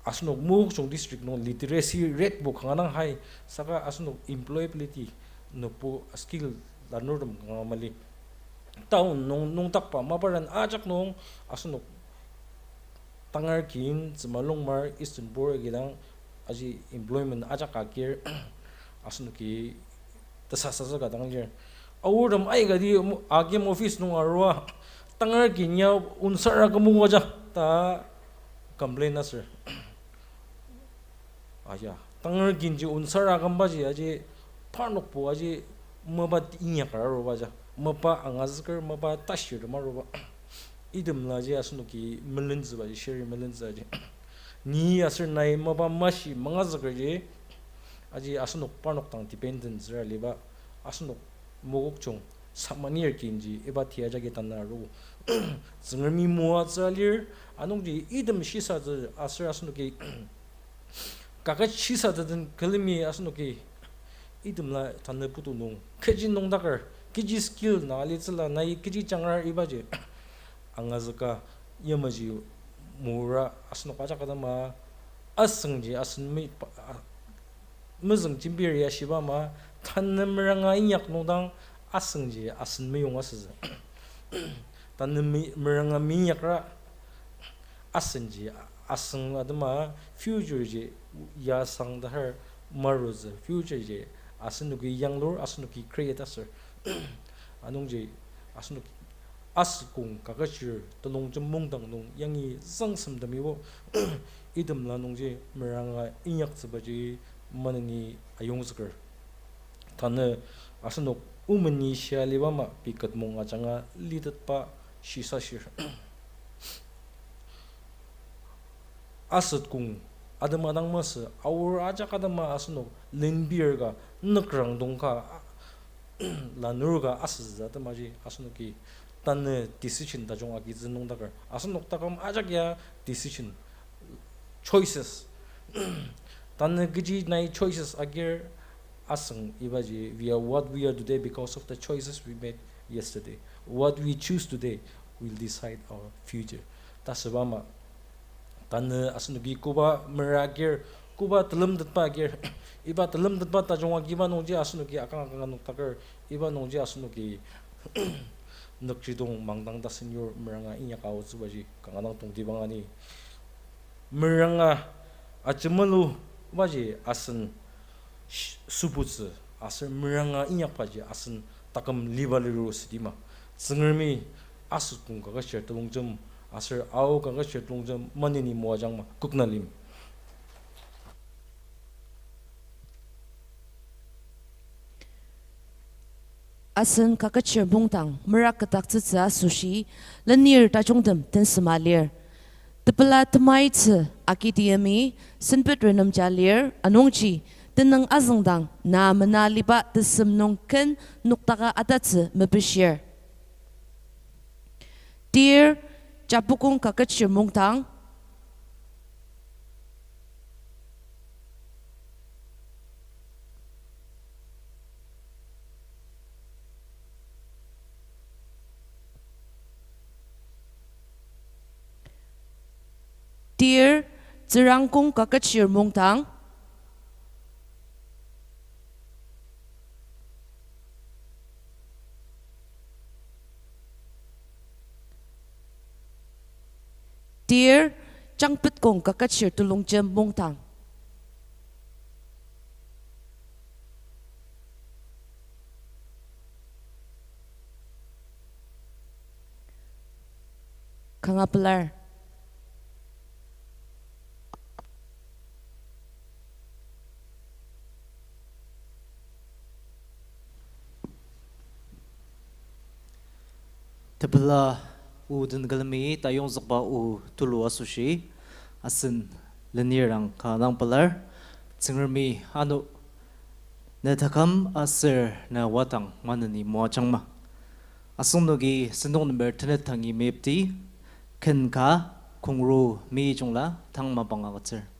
asunok muk chong district no literacy rate bu kanganang high saka asunok employability no po skill lanurdam ngamali taun nong takpa maparan ajak nong asunok tangar kin semalong mar eastern bor gidang aji employment ajak akir asunuki tasasa gadang lir awuram ai gadi agem office nong arwa tangar kin ya unsara kamu waja ta complain sir aja tangar kin ji unsara kambaji aji parnok po aji mabat inya karo waja mapa angazker mapa tashir maroba idem laji asunuki melens baji sheri melens aji ni asir nai mapa mashi mangazker je aji asunok parnok tang dependence ra leba asunok mogok chung samanir kinji eba thia jage tanaru zngami muwa zalir anongji idem shisa asir asunuki kaketshir den kalimi asunuki idem la tanne putu nong kejin nong dakar kiji skill na alitla nai kiji changar ibaje angazaka yamaji mura asno kaja kadama asngji asnmi muzung jimbir ya shibama tannemranga inyak nodang asngji asnmi yong asza tannemranga minyakra asnji asng adama future je ya sang dahar maruz future je asnuki yanglor asnuki create asar anongje asnuk Asetkong Kaketshir Telungjem Mungdang nong yangi zangsam damiwo idem la nongje meranga inyak sebaji manani ayongzger tane asenok umani shalibama pikat mong ajanga lidat pa shisashir Asetkong adama nang mas awur ajak adama asenok lenbir ga nakrang dongka lanurga asza tamaji asnuki tanne decision da jong agi zinong dagar asunok takam ajakya decision choices tanne giji nai choices agir asang ibaji we are what we are today because of the choices we made yesterday what we choose today will decide our future tasabama tanne asnuki kuba meragir kuba telam datpa agir iba telam datpa ta jong agi ba nongji asnuki akang nok takar iba nongji asnuki nakjidong mangdangda senior meranga inya kawo zubaji kanganang tongdibang ani meranga achmalu baji asen subutse asen meranga inya paji asen takam libaliru sidima zengmi Asetkong Kaketshir Telungjem aser au Kaketshir Telungjem manini muajang ma kuknalim Asen Kaketshir Mungdang merak ketak tsa sushi lenir tajongdem ten semalir tepela temai tse akitiami senpet renam jalir anongji tenang azangdang na menaliba tesem nongken nuktaka atatse mebeshir Dear Asetkong Kaketshir Mungdang Dear Asetkong Kaketshir Mungdang, Dear Asetkong Kaketshir Telungjem Mungdang, Kangapelar, Tepela den galami tayong zakba tulu asushi asin lenirang kanang pelar tsingermi anu netakam asir na watang manani moachangma asungnogi sendong number tenetangi mepti kenka kungru mi jongla tangma bangagatser.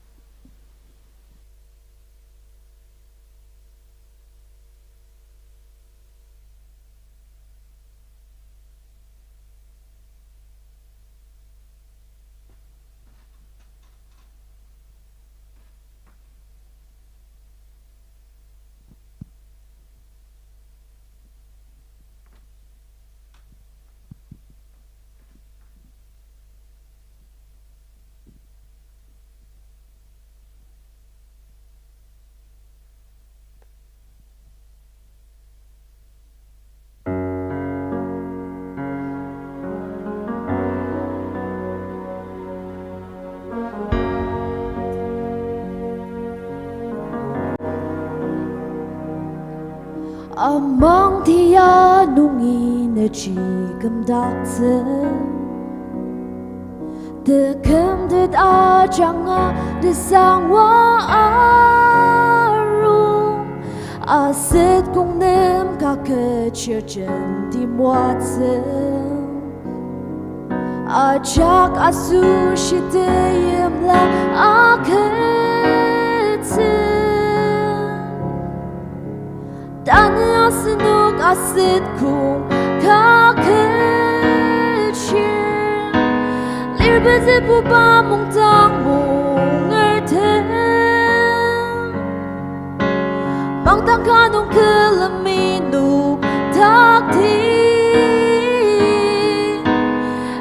Among the anungi na chigam dakse the kemdet ajanga the sangwa aru Asetkong Kaketshir Telungjem Ajak asu shitayim la aketse Dane asenuk Asetkong Kaketshir Lirbeze buba Mungdang mungertem Mungdang kanong kelaminuk takti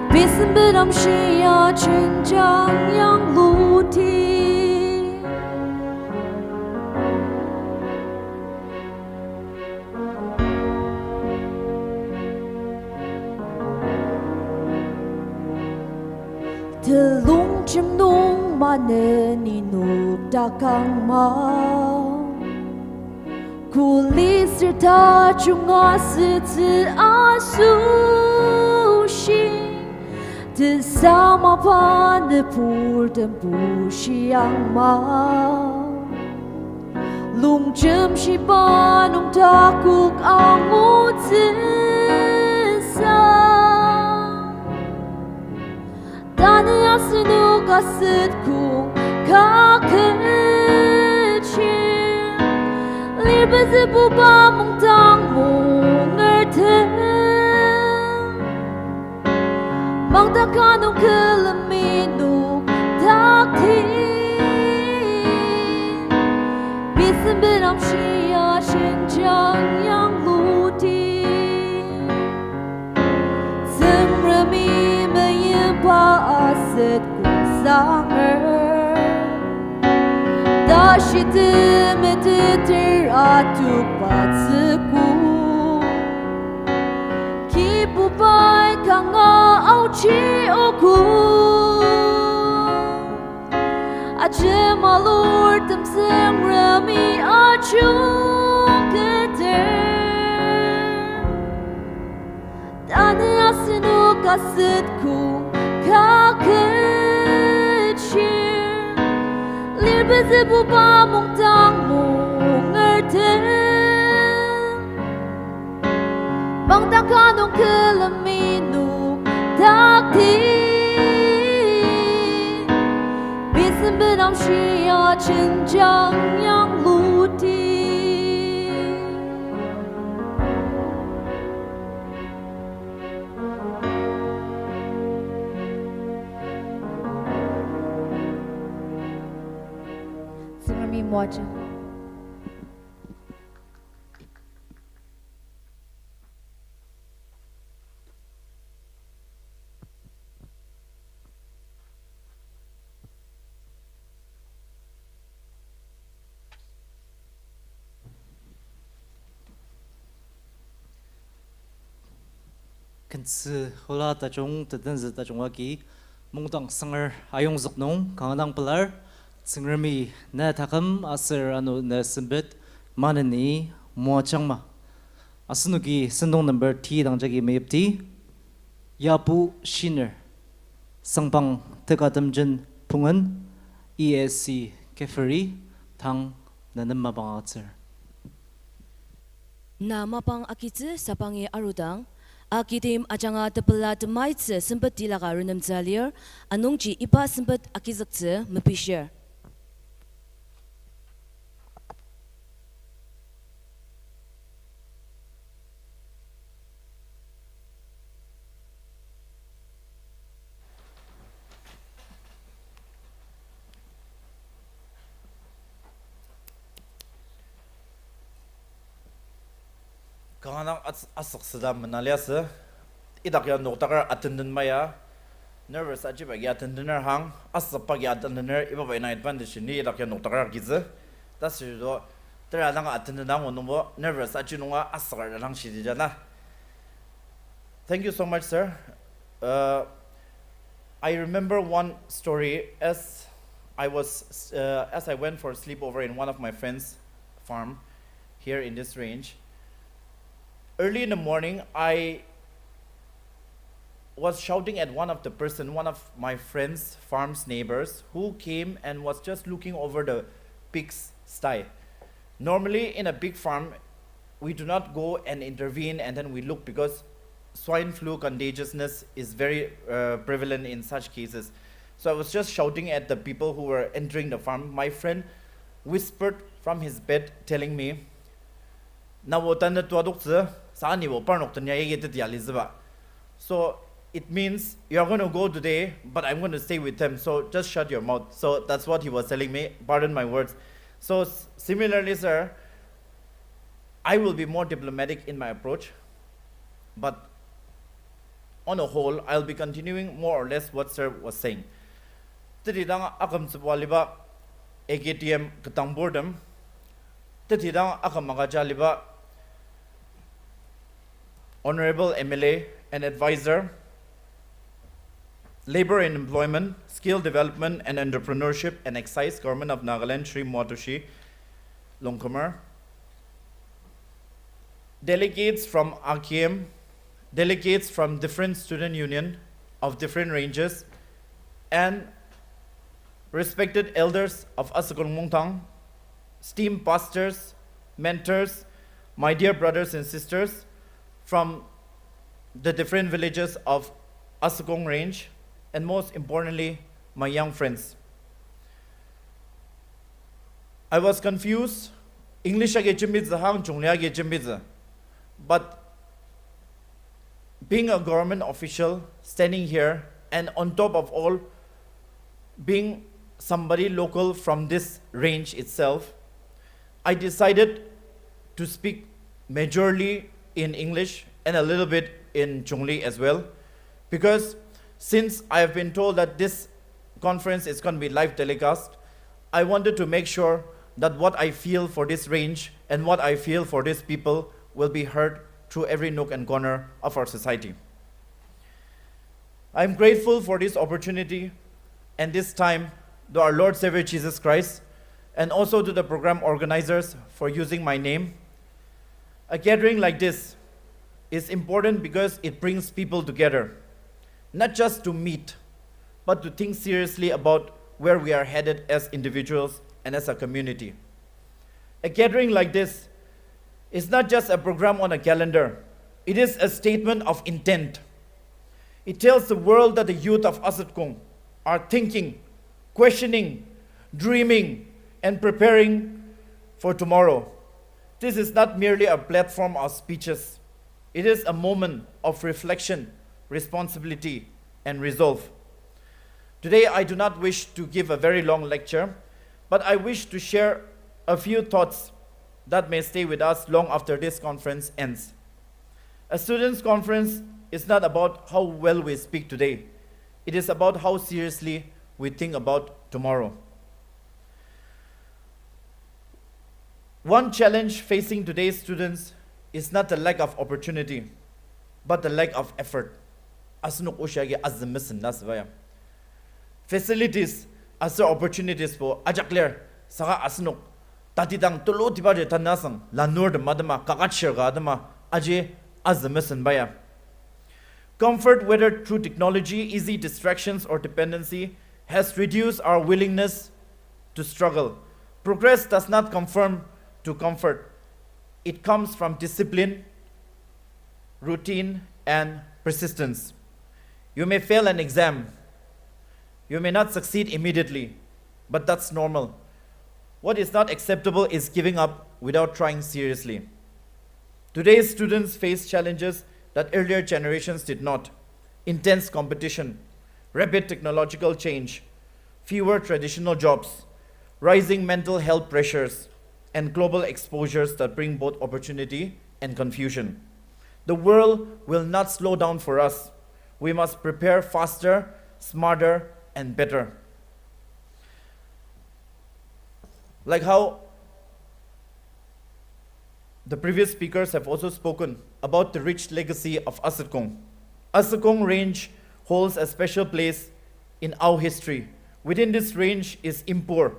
Bisan bedam shia chenjang yang luti Telungjem nung maneni nuk dakang ma Kulisir ta chunga siti asushi Tesama panepur tempu siang ma Lungjem shiba nung takuk angut sisa Dane asenuk Asetkong Kaketshir Lirbeze buba Mungdang mungertem Mungdang kanong kelaminuk takti Bisan bedam shia chenjang yang luti Tsengrami Asetkong sanger Dashite mediter atuk patseku Kipupai kanga auchi oku Aje malur temseng rami achung keder Dane asenuk Asetkong Kaketshir Lirbeze buba Mungdang mungertem Mungdang kanong kelaminuk takti Bisan bedam shia chenjang yang luti mi muachang. Kan si hula ta chung ta den zi ta chung aki Mungdang sanger ayong zuknong kangadang pelar singrami na takam asir anu na simbit manani mua changma asunuki sendong number T dang jagi mayipti yapu shiner sangpang tekatamjin pungan ESC keferi tang nanam mabang Na mapang akitse sapangi arudang Akitim ajanga tepela temaitse sempat dilaga renam zalir anungji ipa sempat akizakse mepisher. Kanganang asak sedam menaliasa, idak yang dokter attendant maya, nervous aja bagi attendant hang, asak bagi attendant iba bagi night bandage ni idak yang dokter gize, tas itu terang attendant hang unumbo nervous aja nunga asak orang sih jana. Thank you so much, sir. I remember one story as I went for a sleepover in one of my friends' farm here in this range. Early in the morning, I was shouting at one of my friend's farm's neighbors who came and was just looking over the pig's sty. Normally, in a big farm, we do not go and intervene and then we look because swine flu contagiousness is very prevalent in such cases. So I was just shouting at the people who were entering the farm. My friend whispered from his bed telling me, so it means you're going to go today, but I'm going to stay with them, so just shut your mouth. So that's what he was telling me, pardon my words. So similarly, sir, I will be more diplomatic in my approach, but on a whole, I'll be continuing more or less what sir was saying. Tidang akam subwaliba AKTM katang boredom. Tidang akam magajaliba Honorable MLA and Advisor, Labor and Employment, Skill Development and Entrepreneurship and Excise, Government of Nagaland, Shri Mwatushi Longkamar. Delegates from RKM, delegates from different student union of different ranges, and respected elders of Asetkong Mungdang, esteemed pastors, mentors, my dear brothers and sisters, from the different villages of Asetkong range, and most importantly, my young friends. I was confused, English but being a government official standing here, and on top of all, being somebody local from this range itself, I decided to speak majorly in English and a little bit in Chungli as well, because since I have been told that this conference is going to be live telecast, I wanted to make sure that what I feel for this range and what I feel for these people will be heard through every nook and corner of our society. I am grateful for this opportunity and this time to our Lord Savior Jesus Christ, and also to the program organizers for using my name. A gathering like this is important because it brings people together, not just to meet, but to think seriously about where we are headed as individuals and as a community. A gathering like this is not just a program on a calendar, it is a statement of intent. It tells the world that the youth of Asetkong are thinking, questioning, dreaming, and preparing for tomorrow. This is not merely a platform of speeches. It is a moment of reflection, responsibility, and resolve. Today, I do not wish to give a very long lecture, but I wish to share a few thoughts that may stay with us long after this conference ends. A students' conference is not about how well we speak today. It is about how seriously we think about tomorrow. One challenge facing today's students is not the lack of opportunity, but the lack of effort. Asunok usyagi azmisin nasvaya. Facilities as opportunities for ajakler saka asunok tatitang tulo tibaje tanasang lanur de madama kakatshir gadama aje azmisin baya. Comfort, whether through technology, easy distractions, or dependency, has reduced our willingness to struggle. Progress does not conform to comfort. It comes from discipline, routine, and persistence. You may fail an exam. You may not succeed immediately, but that's normal. What is not acceptable is giving up without trying seriously. Today's students face challenges that earlier generations did not. Intense competition, rapid technological change, fewer traditional jobs, rising mental health pressures, and global exposures that bring both opportunity and confusion. The world will not slow down for us. We must prepare faster, smarter, and better. Like how the previous speakers have also spoken about the rich legacy of Asetkong. Asetkong range holds a special place in our history. Within this range is Impur,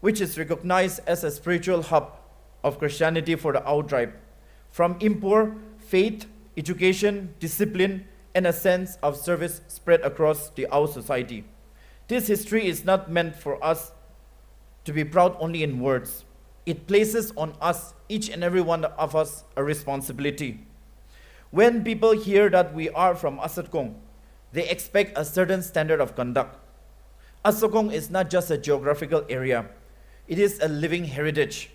which is recognized as a spiritual hub of Christianity for the Ao tribe. From Impur, faith, education, discipline, and a sense of service spread across the Ao society. This history is not meant for us to be proud only in words. It places on us, each and every one of us, a responsibility. When people hear that we are from Asetkong, they expect a certain standard of conduct. Asetkong is not just a geographical area. It is a living heritage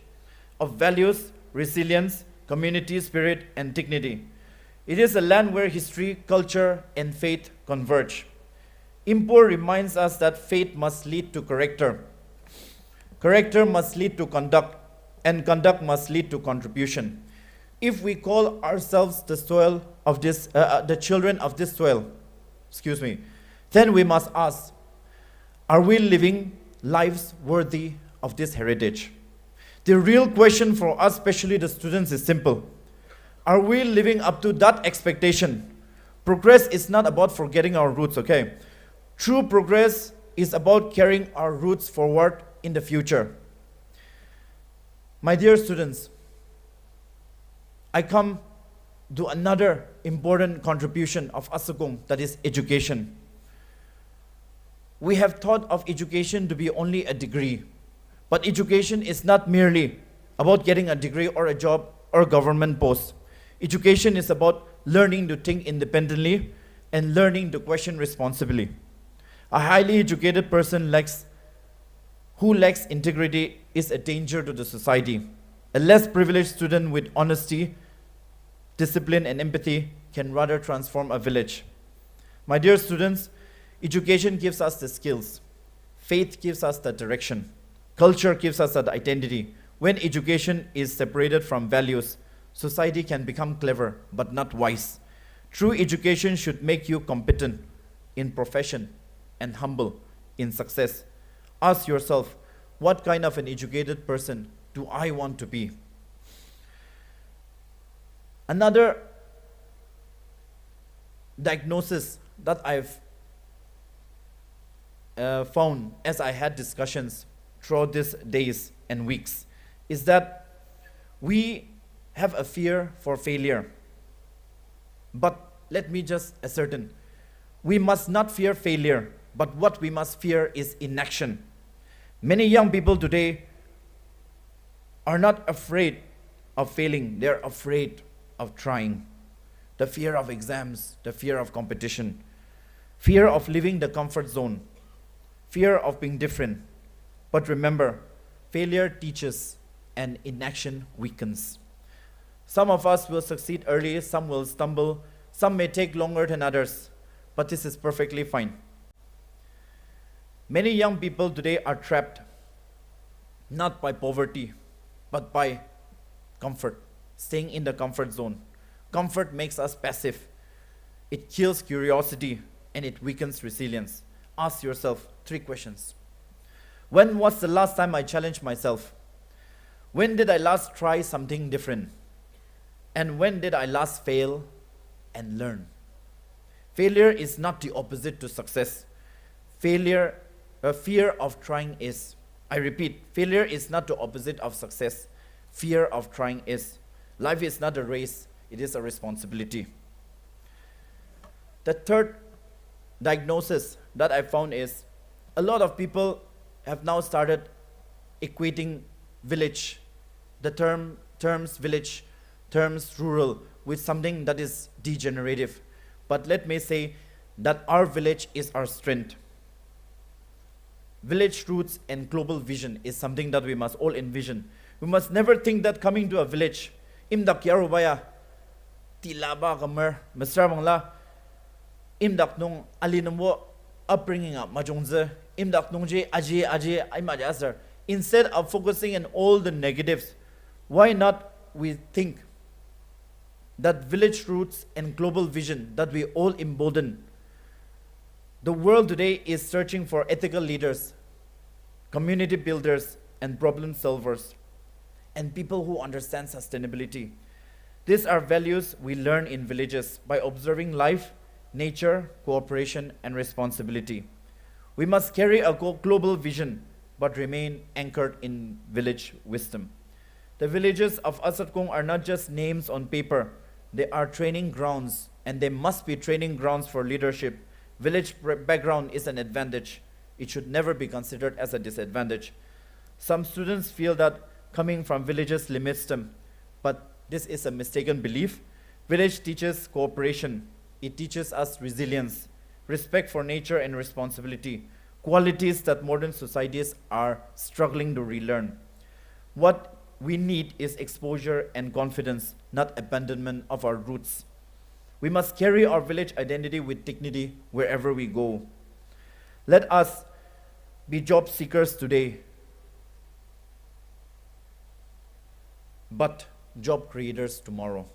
of values, resilience, community spirit, and dignity. It is a land where history, culture, and faith converge. Impur reminds us that faith must lead to character. Character must lead to conduct, and conduct must lead to contribution. If we call ourselves the soil of this, the children of this soil, then we must ask, are we living lives worthy of this heritage? The real question for us, especially the students, is simple. Are we living up to that expectation? Progress is not about forgetting our roots, okay? True progress is about carrying our roots forward in the future. My dear students, I come to another important contribution of Asetkong, that is education. We have thought of education to be only a degree, but education is not merely about getting a degree or a job or a government post. Education is about learning to think independently and learning to question responsibly. A highly educated person who lacks integrity is a danger to the society. A less privileged student with honesty, discipline, and empathy can rather transform a village. My dear students, education gives us the skills. Faith gives us the direction. Culture gives us the identity. When education is separated from values, society can become clever but not wise. True education should make you competent in profession and humble in success. Ask yourself, what kind of an educated person do I want to be? Another diagnosis that I've found as I had discussions throughout these days and weeks is that we have a fear for failure. But let me just ascertain, we must not fear failure, but what we must fear is inaction. Many young people today are not afraid of failing, they're afraid of trying. The fear of exams, the fear of competition, fear of leaving the comfort zone, fear of being different. But remember, failure teaches and inaction weakens. Some of us will succeed early, some will stumble, some may take longer than others, but this is perfectly fine. Many young people today are trapped not by poverty, but by comfort, staying in the comfort zone. Comfort makes us passive. It kills curiosity and it weakens resilience. Ask yourself 3 questions. When was the last time I challenged myself? When did I last try something different? And when did I last fail and learn? Failure is not the opposite to success. Fear of trying is. I repeat, failure is not the opposite of success. Fear of trying is. Life is not a race, it is a responsibility. The third diagnosis that I found is a lot of people have now started equating village, the terms village, terms rural, with something that is degenerative. But let me say that our village is our strength. Village roots and global vision is something that we must all envision. We must never think that coming to a village, imdak yarubaya, tilaba gamer, Mr. Mangla, imdak nung alinamwo upbringing up majongze, imdak nungje aje imajasar. Instead of focusing on all the negatives, why not we think that village roots and global vision that we all embolden. The world today is searching for ethical leaders, community builders, and problem solvers, and people who understand sustainability. These are values we learn in villages by observing life, nature, cooperation, and responsibility. We must carry a global vision, but remain anchored in village wisdom. The villages of Asetkong are not just names on paper, they are training grounds, and they must be training grounds for leadership. Village background is an advantage. It should never be considered as a disadvantage. Some students feel that coming from villages limits them, but this is a mistaken belief. Village teaches cooperation. It teaches us resilience, respect for nature, and responsibility, qualities that modern societies are struggling to relearn. What we need is exposure and confidence, not abandonment of our roots. We must carry our village identity with dignity wherever we go. Let us be job seekers today, but job creators tomorrow.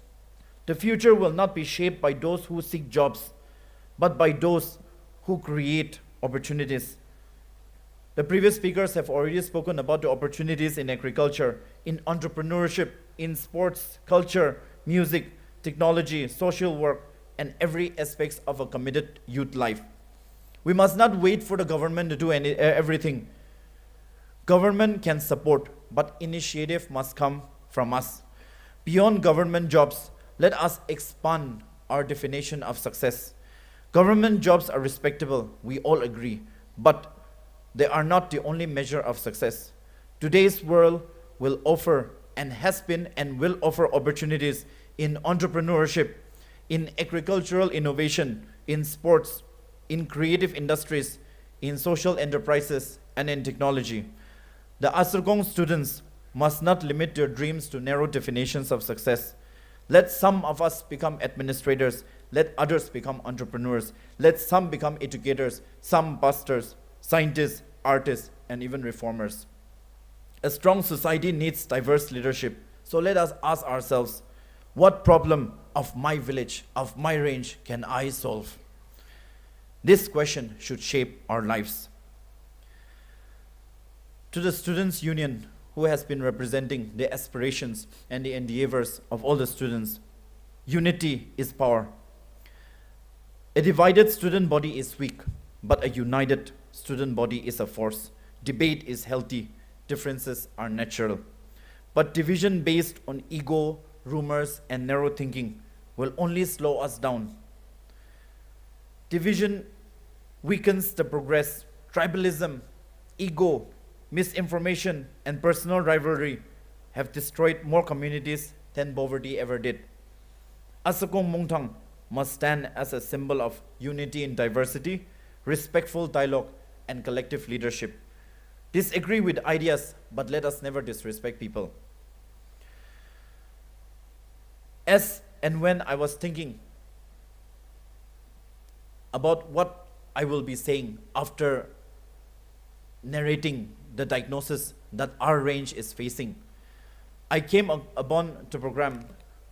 The future will not be shaped by those who seek jobs, but by those who create opportunities. The previous speakers have already spoken about the opportunities in agriculture, in entrepreneurship, in sports, culture, music, technology, social work, and every aspect of a committed youth life. We must not wait for the government to do everything. Government can support, but initiative must come from us. Beyond government jobs, let us expand our definition of success. Government jobs are respectable, we all agree, but they are not the only measure of success. Today's world will offer and has been and will offer opportunities in entrepreneurship, in agricultural innovation, in sports, in creative industries, in social enterprises, and in technology. The Asetkong students must not limit their dreams to narrow definitions of success. Let some of us become administrators, let others become entrepreneurs, let some become educators, some pastors, scientists, artists, and even reformers. A strong society needs diverse leadership. So let us ask ourselves, what problem of my village, of my range, can I solve? This question should shape our lives. To the Students' Union, who has been representing the aspirations and the endeavors of all the students, unity is power. A divided student body is weak, but a united student body is a force. Debate is healthy, differences are natural. But division based on ego, rumors, and narrow thinking will only slow us down. Division weakens the progress. Tribalism, ego, misinformation, and personal rivalry have destroyed more communities than poverty ever did. Asetkong Mungdang must stand as a symbol of unity in diversity, respectful dialogue, and collective leadership. Disagree with ideas, but let us never disrespect people. As and when I was thinking about what I will be saying after narrating the diagnosis that our range is facing. I came upon to program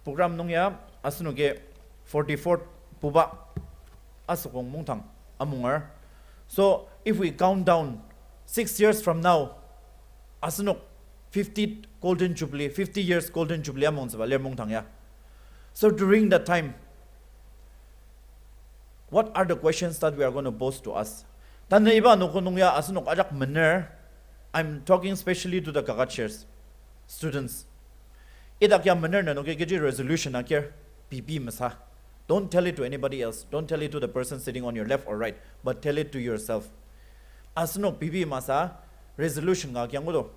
nungya asunuge 44th puba Asetkong Mungdang amungar. So if we count down 6 years from now, asunok 50 golden jubilee, 50 years golden jubilee among ler Mungdang ya. So during that time, what are the questions that we are going to pose to us? Tan iba no kunungya asunok ajak mener. I'm talking especially to the Kaketshirs students. Idakya mener na no keji resolution akir PP masa. Don't tell it to anybody else. Don't tell it to the person sitting on your left or right, but tell it to yourself. Asno PP masa resolution ga kyang godo.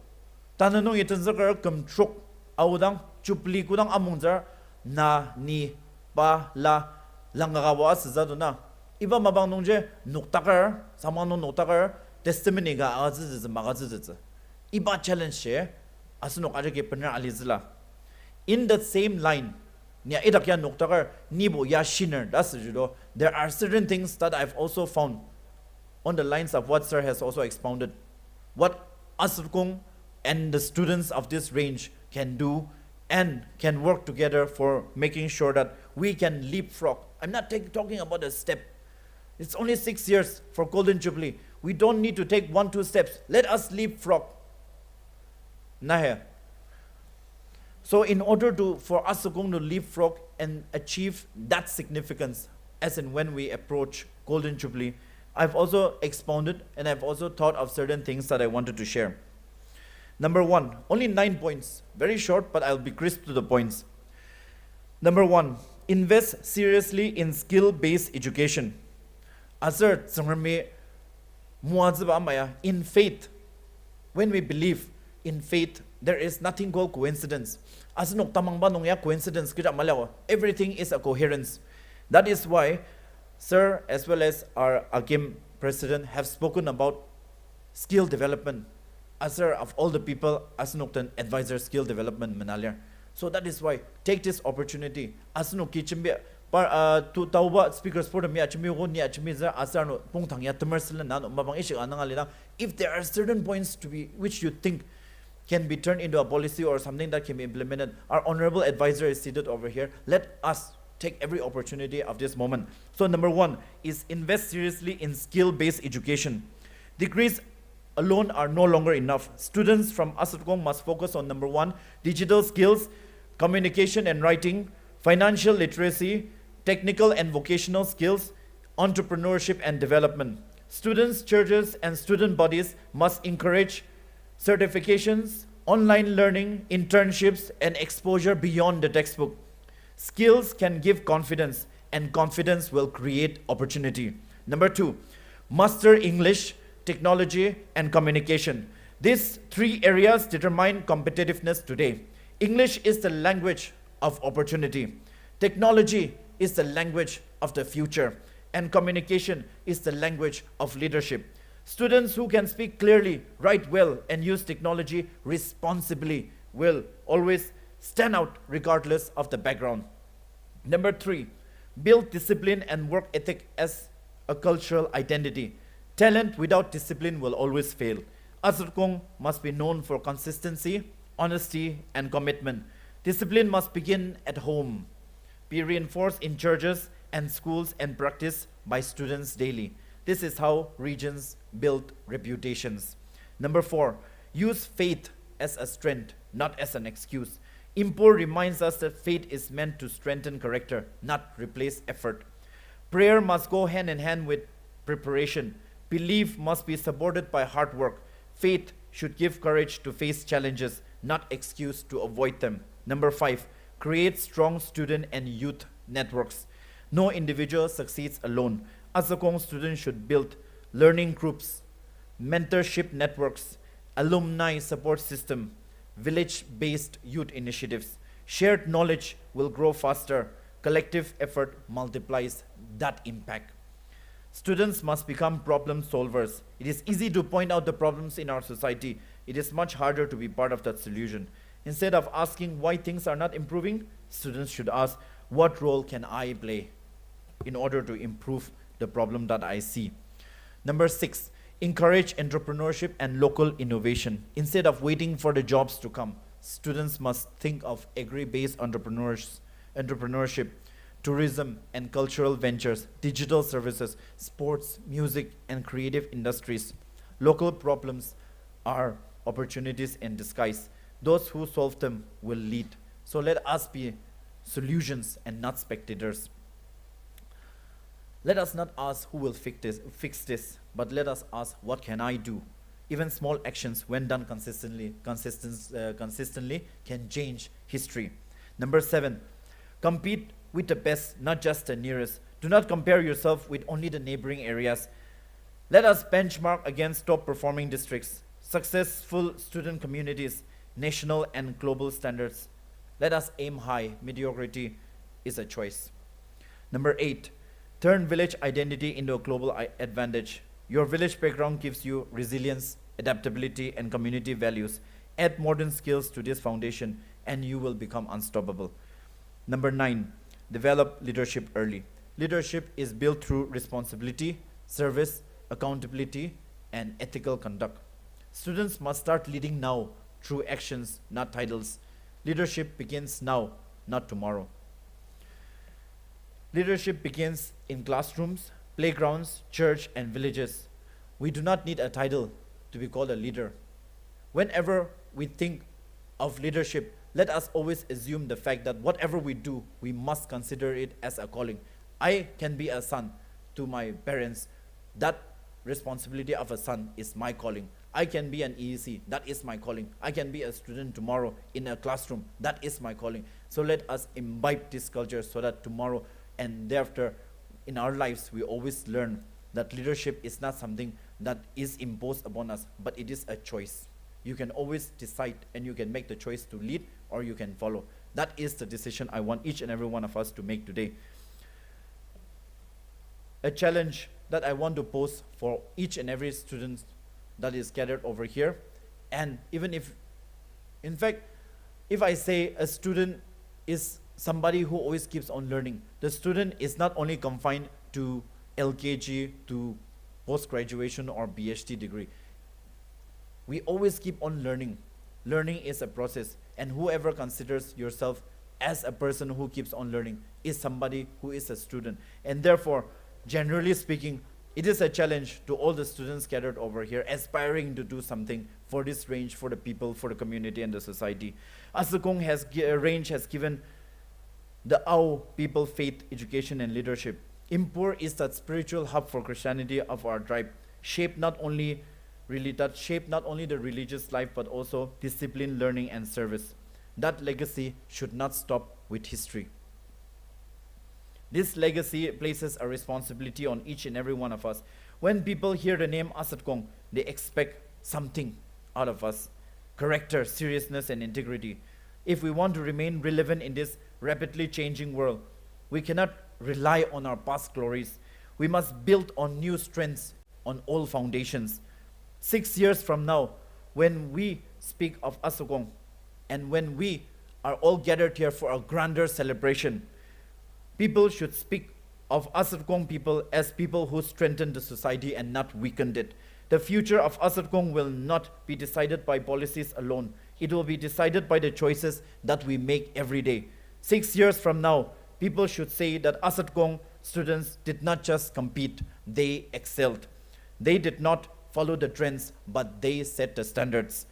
Tananong itan zakar kamtruk awdang chupli kudang amungjar na ni pa la langagawa asazaduna. Iba mabang nungje nuktakar samano nuktakar testimony ga aziz magaziz. Iba challenge she asno ajake pener alizla. In that same line, there are certain things that I've also found on the lines of what Sir has also expounded. What Asetkong and the students of this range can do and can work together for making sure that we can leapfrog. I'm not talking about a step. It's only 6 years for Golden Jubilee. We don't need to take 1-2 steps. Let us leapfrog. Nahe. So in order for Asetkong to leapfrog and achieve that significance as and when we approach Golden Jubilee, I've also expounded and I've also thought of certain things that I wanted to share. Number 1, only 9 points. Very short, but I'll be crisp to the points. Number 1, invest seriously in skill-based education. In faith, when we believe in faith, there is nothing called coincidence. Coincidence. Everything is a coherence. That is why Sir, as well as our AGIM president, have spoken about skill development. Sir, of all the people, Asenoktan advisor skill development Manalia. So that is why take this opportunity. Asenok kichimbe to tauba speakers for the if there are certain points to be which you think can be turned into a policy or something that can be implemented, our honorable advisor is seated over here. Let us take every opportunity of this moment. So number 1 is invest seriously in skill-based education. Degrees alone are no longer enough. Students from Asetkong must focus on number 1, digital skills, communication and writing, financial literacy, technical and vocational skills, entrepreneurship and development. Students, churches and student bodies must encourage certifications, online learning, internships and exposure beyond the textbook. Skills can give confidence and confidence will create opportunity. Number 2, master English, technology and communication. These 3 areas determine competitiveness today. English is the language of opportunity. Technology is the language of the future. And communication is the language of leadership. Students who can speak clearly, write well, and use technology responsibly will always stand out regardless of the background. Number 3, build discipline and work ethic as a cultural identity. Talent without discipline will always fail. Asetkong must be known for consistency, honesty, and commitment. Discipline must begin at home, be reinforced in churches and schools, and practiced by students daily. This is how regions build reputations. Number 4, use faith as a strength, not as an excuse. Impur reminds us that faith is meant to strengthen character, not replace effort. Prayer must go hand in hand with preparation. Belief must be supported by hard work. Faith should give courage to face challenges, not excuse to avoid them. Number 5, create strong student and youth networks. No individual succeeds alone. Asetkong students should build learning groups, mentorship networks, alumni support system, village-based youth initiatives. Shared knowledge will grow faster. Collective effort multiplies that impact. Students must become problem solvers. It is easy to point out the problems in our society. It is much harder to be part of that solution. Instead of asking why things are not improving, students should ask, what role can I play in order to improve the problem that I see? Number 6, Encourage entrepreneurship and local innovation. Instead of waiting for the jobs to come, students must think of agri-based entrepreneurship, tourism and cultural ventures, digital services, sports, music, and creative industries. Local problems are opportunities in disguise. Those who solve them will lead. So let us be solutions and not spectators. Let us not ask who will fix this, but let us ask, what can I do? Even small actions, when done consistently, can change history. Number 7, compete with the best, not just the nearest. Do not compare yourself with only the neighboring areas. Let us benchmark against top performing districts, successful student communities, national and global standards. Let us aim high. Mediocrity is a choice. Number 8, turn village identity into a global advantage. Your village background gives you resilience, adaptability, and community values. Add modern skills to this foundation, and you will become unstoppable. Number 9, develop leadership early. Leadership is built through responsibility, service, accountability, and ethical conduct. Students must start leading now through actions, not titles. Leadership begins now, not tomorrow. Leadership begins in classrooms, playgrounds, church, and villages. We do not need a title to be called a leader. Whenever we think of leadership, let us always assume the fact that whatever we do, we must consider it as a calling. I can be a son to my parents. That responsibility of a son is my calling. I can be an EEC. That is my calling. I can be a student tomorrow in a classroom. That is my calling. So let us imbibe this culture so that tomorrow and thereafter in our lives, we always learn that leadership is not something that is imposed upon us, but it is a choice. You can always decide, and you can make the choice to lead or you can follow. That is the decision I want each and every one of us to make today. A challenge that I want to pose for each and every student that is gathered over here, and even if, in fact, if I say a student is somebody who always keeps on learning, the student is not only confined to LKG, to post-graduation or PhD degree. We always keep on learning. Learning is a process, and whoever considers yourself as a person who keeps on learning is somebody who is a student. And therefore, generally speaking, it is a challenge to all the students gathered over here, aspiring to do something for this range, for the people, for the community, and the society. Asetkong range has given the Ao people faith, education, and leadership. Impur is that spiritual hub for Christianity of our tribe, shaped not only the religious life, but also discipline, learning, and service. That legacy should not stop with history. This legacy places a responsibility on each and every one of us. When people hear the name Asetkong, they expect something out of us: character, seriousness, and integrity. If we want to remain relevant in this rapidly changing world, we cannot rely on our past glories. We must build on new strengths, on old foundations. 6 years from now, when we speak of Asetkong, and when we are all gathered here for a grander celebration, people should speak of Asetkong people as people who strengthened the society and not weakened it. The future of Asetkong will not be decided by policies alone. It will be decided by the choices that we make every day. 6 years from now, people should say that Asetkong students did not just compete, they excelled. They did not follow the trends, but they set the standards.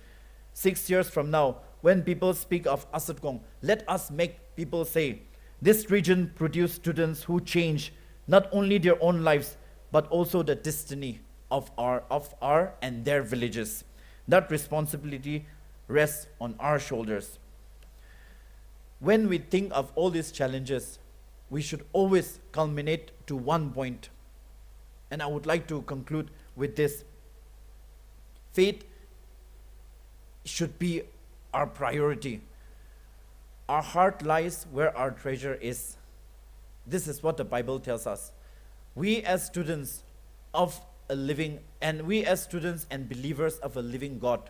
6 years from now, when people speak of Asetkong, let us make people say, this region produced students who change not only their own lives, but also the destiny of our and their villages. That responsibility rests on our shoulders. When we think of all these challenges, we should always culminate to one point. And I would like to conclude with this. Faith should be our priority. Our heart lies where our treasure is. This is what the Bible tells us. We as students of a living, and we as students and believers of a living God,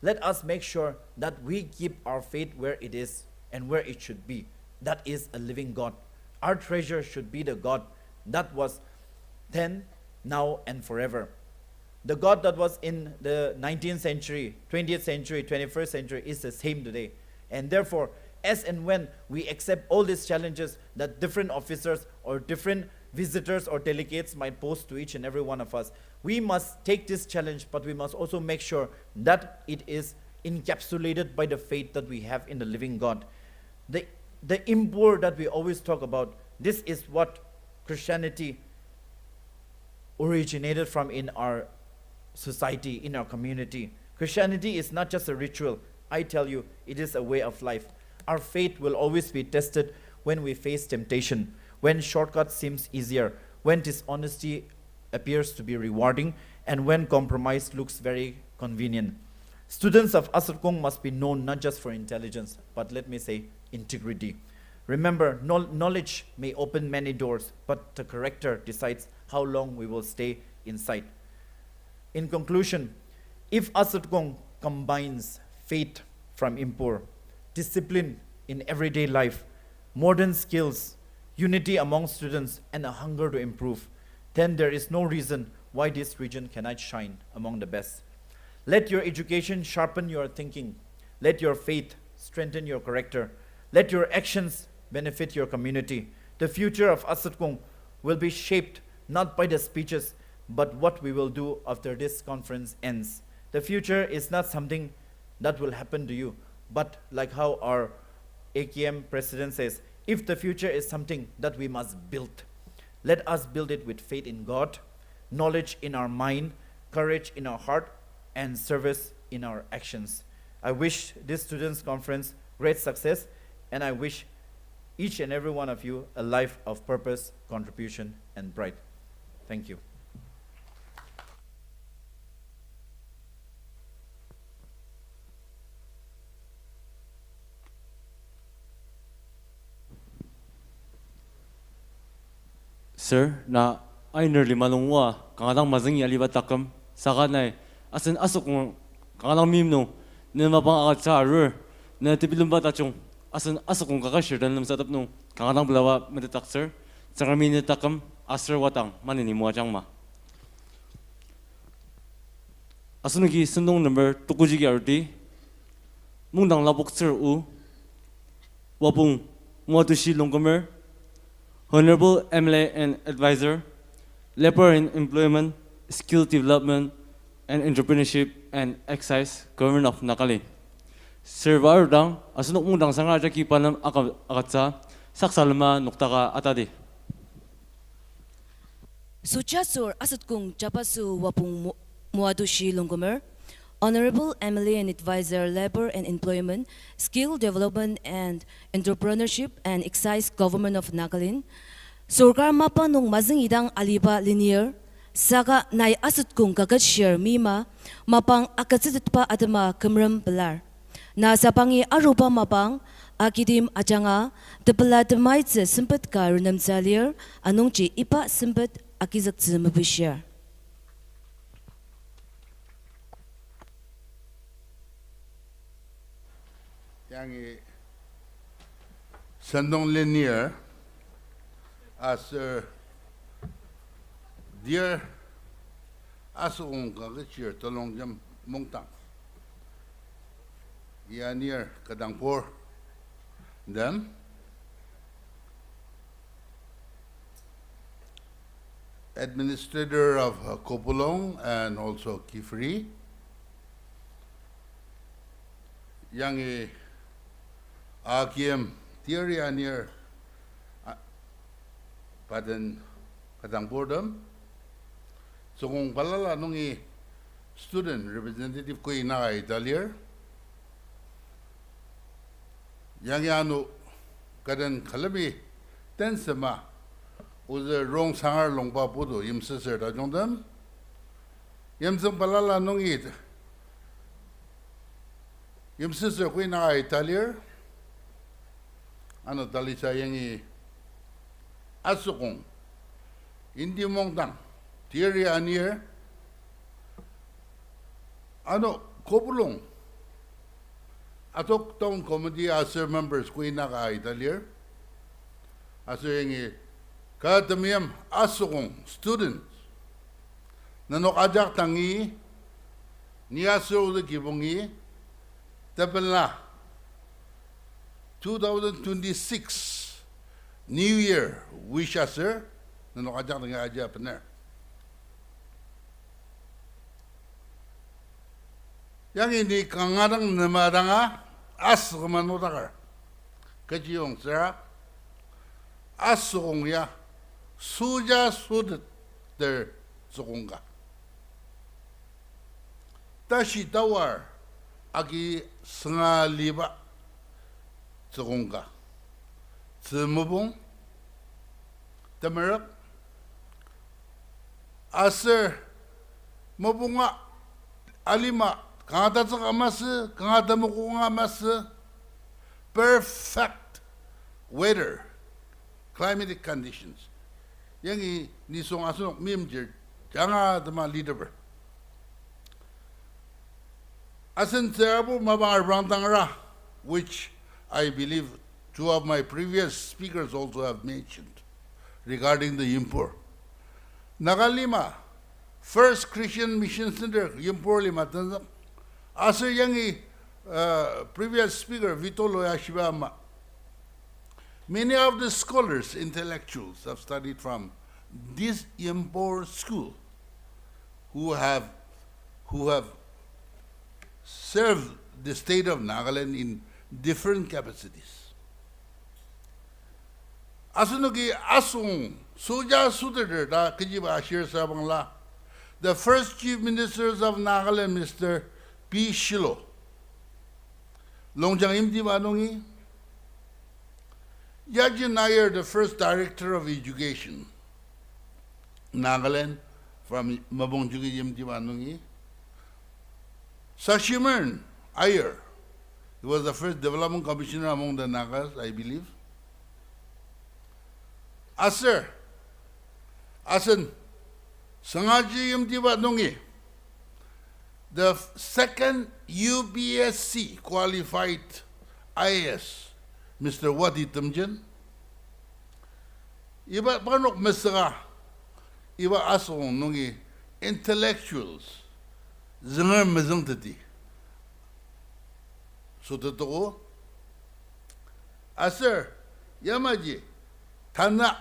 let us make sure that we keep our faith where it is and where it should be. That is a living God. Our treasure should be the God that was then, now, and forever. The God that was in the 19th century, 20th century, 21st century is the same today. And therefore, as and when we accept all these challenges that different officers or different visitors or delegates might pose to each and every one of us, we must take this challenge, but we must also make sure that it is encapsulated by the faith that we have in the living God. The impure that we always talk about, this is what Christianity originated from in our society, in our community. Christianity is not just a ritual. I tell you, it is a way of life. Our faith will always be tested when we face temptation, when shortcut seems easier, when dishonesty appears to be rewarding, and when compromise looks very convenient. Students of Asetkong must be known not just for intelligence, but let me say integrity. Remember, knowledge may open many doors, but the character decides how long we will stay inside. In conclusion, if Asetkong combines faith from impure, discipline in everyday life, modern skills, unity among students, and a hunger to improve, then there is no reason why this region cannot shine among the best. Let your education sharpen your thinking. Let your faith strengthen your character. Let your actions benefit your community. The future of Asetkong will be shaped not by the speeches, but what we will do after this conference ends. The future is not something that will happen to you, but like how our AKM president says, if the future is something that we must build, let us build it with faith in God, knowledge in our mind, courage in our heart, and service in our actions. I wish this students' conference great success, and I wish each and every one of you a life of purpose, contribution, and pride. Thank you. Sir, na ay nerli malungwa, kangadang mazangi alibatakam, saka na asan Asetkong kangadang mimno, na mapang akat sa arur, na tipilumba tachong, asan Asetkong Kaketshir Telungjem satap no, kangadang belawa matatak sir, sa kami nitakam, asir watang, maninimuwa chang ma. Asan nagi sundong number tukujigi arti, Mungdang labok sir u, wapung muatushi longkomer, Honorable MLA and Advisor, Labor and Employment, Skill Development, and Entrepreneurship and Excise, Government of Nakali. Sir Varudang, asunok Mungdang sanga jaki panam akatsa, saksalma nuktaka atadi. Suchasur Asetkong Japasu Wapung Muadushi Longgomer, Honorable MLA and Advisor, Labor and Employment, Skill Development and Entrepreneurship and Excise, Government of Nagalin, Sorkar mapa nung mazing idang aliba linear, saka nai Asetkong Kaketshir mima, mapang akatsit pa adama kemrem belar. Na sapangi arupa mapang, akidim ajanga, tepela temaitse sempet ka runam zalir, anungci ipa sempet akizak zimabishir. Yang Sandong linear as dear Asetkong Kaketshir Telungjem Mungdang. Yeah, near Kadangpur. Then administrator of Kopulong and also Kifri. Yang AKM theory near Paden Kadangpurdam. So kung palala nung student representative ko ina Italier. Yang ano kadan kalabi tensama uze rong sangar longpa pudo yimseser da jongdam. Yimseng palala nung yimseser ko ina Italier. Ano talisa yang Asetkong Indi Mungdang theory anier ano Kopulong atok tong committee aser members ko ina ka Italier aser yang kadamiyam Asetkong students nanok ajak tangi niya so the gibongi tabla 2026 New Year wish us sir nanok ajak tangi aja benar yang ini kangarang namadanga as kemanotakar kejiyong sir asong ya suja sudet der zokonga tashi tawar agi senga liba zokonga zemubong tamerak aser mabunga alima kangata tsakamas kangata mukunga mas perfect weather climatic conditions yang ni song asunok mimjir jangan tema leader asen terabu mabar rantangara which I believe two of my previous speakers also have mentioned regarding the Yimpur Nagalima First Christian Mission Center Yimpur lima tanzam aser yang previous speaker Vito Loyashibama many of the scholars, intellectuals have studied from this Yimpur school who have served the state of Nagaland in different capacities. Asunuki Asung Suja Sudar da Kijiba Ashir Sabangla, the first chief ministers of Nagaland, Mr. P. Shilo, Longjang Imdi Banongi, Yajin Nair, the first director of education, Nagaland, from Mabongjugi Yimtiwanungi. Sashimern Iyer, he was the first development commissioner among the Nagas, I believe. Asen, Sangaji Yimtiwanungi, the second UBSC qualified IAS, Mr. Wadi Tumjan, iba panok mesra, iba asong nungi intellectuals, zengar mezang tadi. So totoo, aser yamaji tanah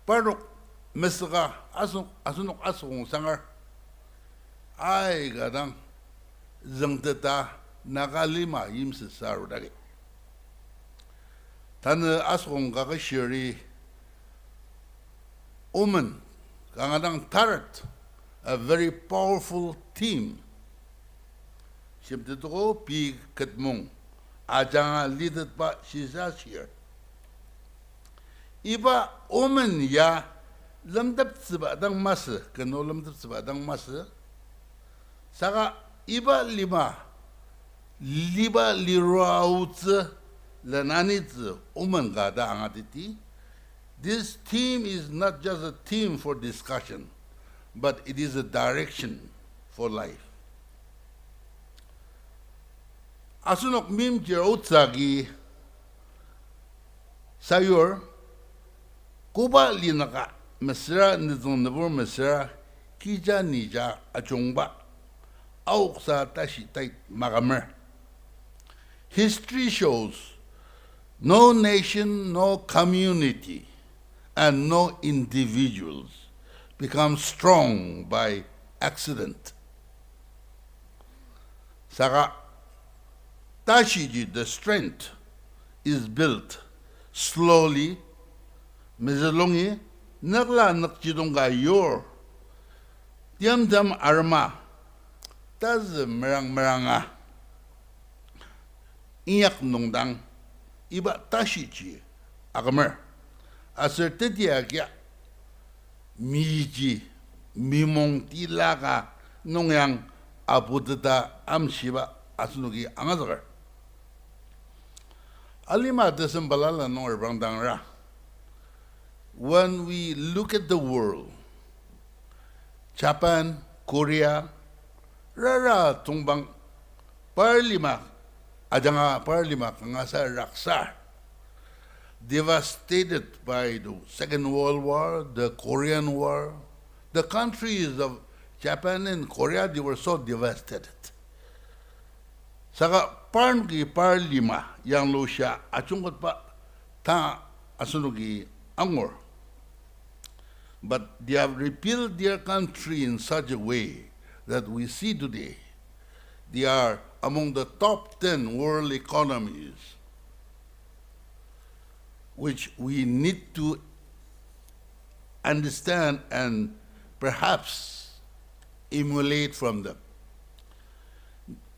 panok mesra asong sangar, ay gadang zeng teta nakalima yim sesaru dagi. Tana Asetkong Kaketshir woman, kangadang tarat, a very powerful team. Siyempre pi katmong, ajang leader pa Sisashir. Iba woman ya lamdap sebadang masa, kano lamdap sebadang masa. Saka iba lima lirautse. This team is not just a team for discussion, but it is a direction for life. Asunok mim utsagi sayor kuba linaka mesra nizong nabur mesra kija nija achongba auksa tashi tait magamer. History shows no nation, no community, and no individuals become strong by accident. Saka Tashiji, the strength is built slowly. Mezalongi nakla nakjidonga yor. Tiam dam arma. Taz meranga. Iyak nungdang. Iba Tashiji agamer. Asertetia kya miji mimong tilaka nongyang abudata amshiba asunugi angazagar. Alima desembalala nor brangdangra. When we look at the world, Japan, Korea, rara tungbang parlima ajanga parlima kangasa raksa, devastated by the Second World War, the Korean War, the countries of Japan and Korea, they were so devastated. Saka parn ki par lima yang lo siya achungot pa ta asunugi angor. But they have rebuilt their country in such a way that we see today they are among the top 10 world economies, which we need to understand and perhaps emulate from them.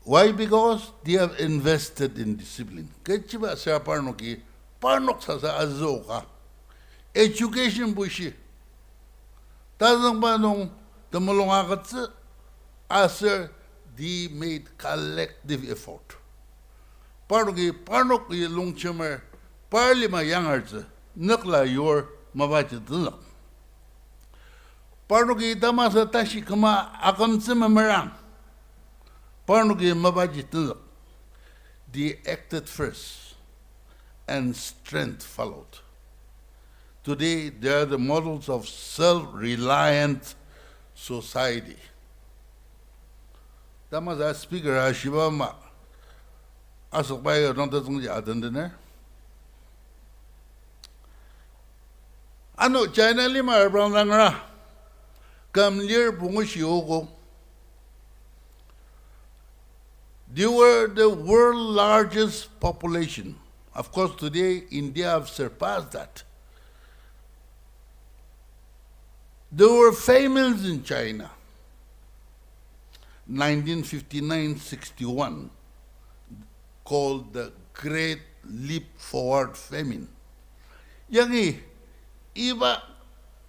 Why? Because they have invested in discipline. Kechiba sa parnoki, parnok sa azoka. Education bushi. Tazang ba nung tumulungakat after they made collective effort. Parnok lungchemer, parlima yangarts, nukla yor mabachit nuk. Parnoki tamasa tashi kama akam merang. Parnoki mabachit nuk. They acted first, and strength followed. Today, they are the models of self-reliant society. Tamas as speaker Ashibama Asokbay Rontatungji Adandene. Ano China lima Brandangara Kamlir Bungushiogo. They were the world's largest population. Of course, today India have surpassed that. There were famines in China. 1959-61, called the Great Leap Forward Famine. Yangi, iba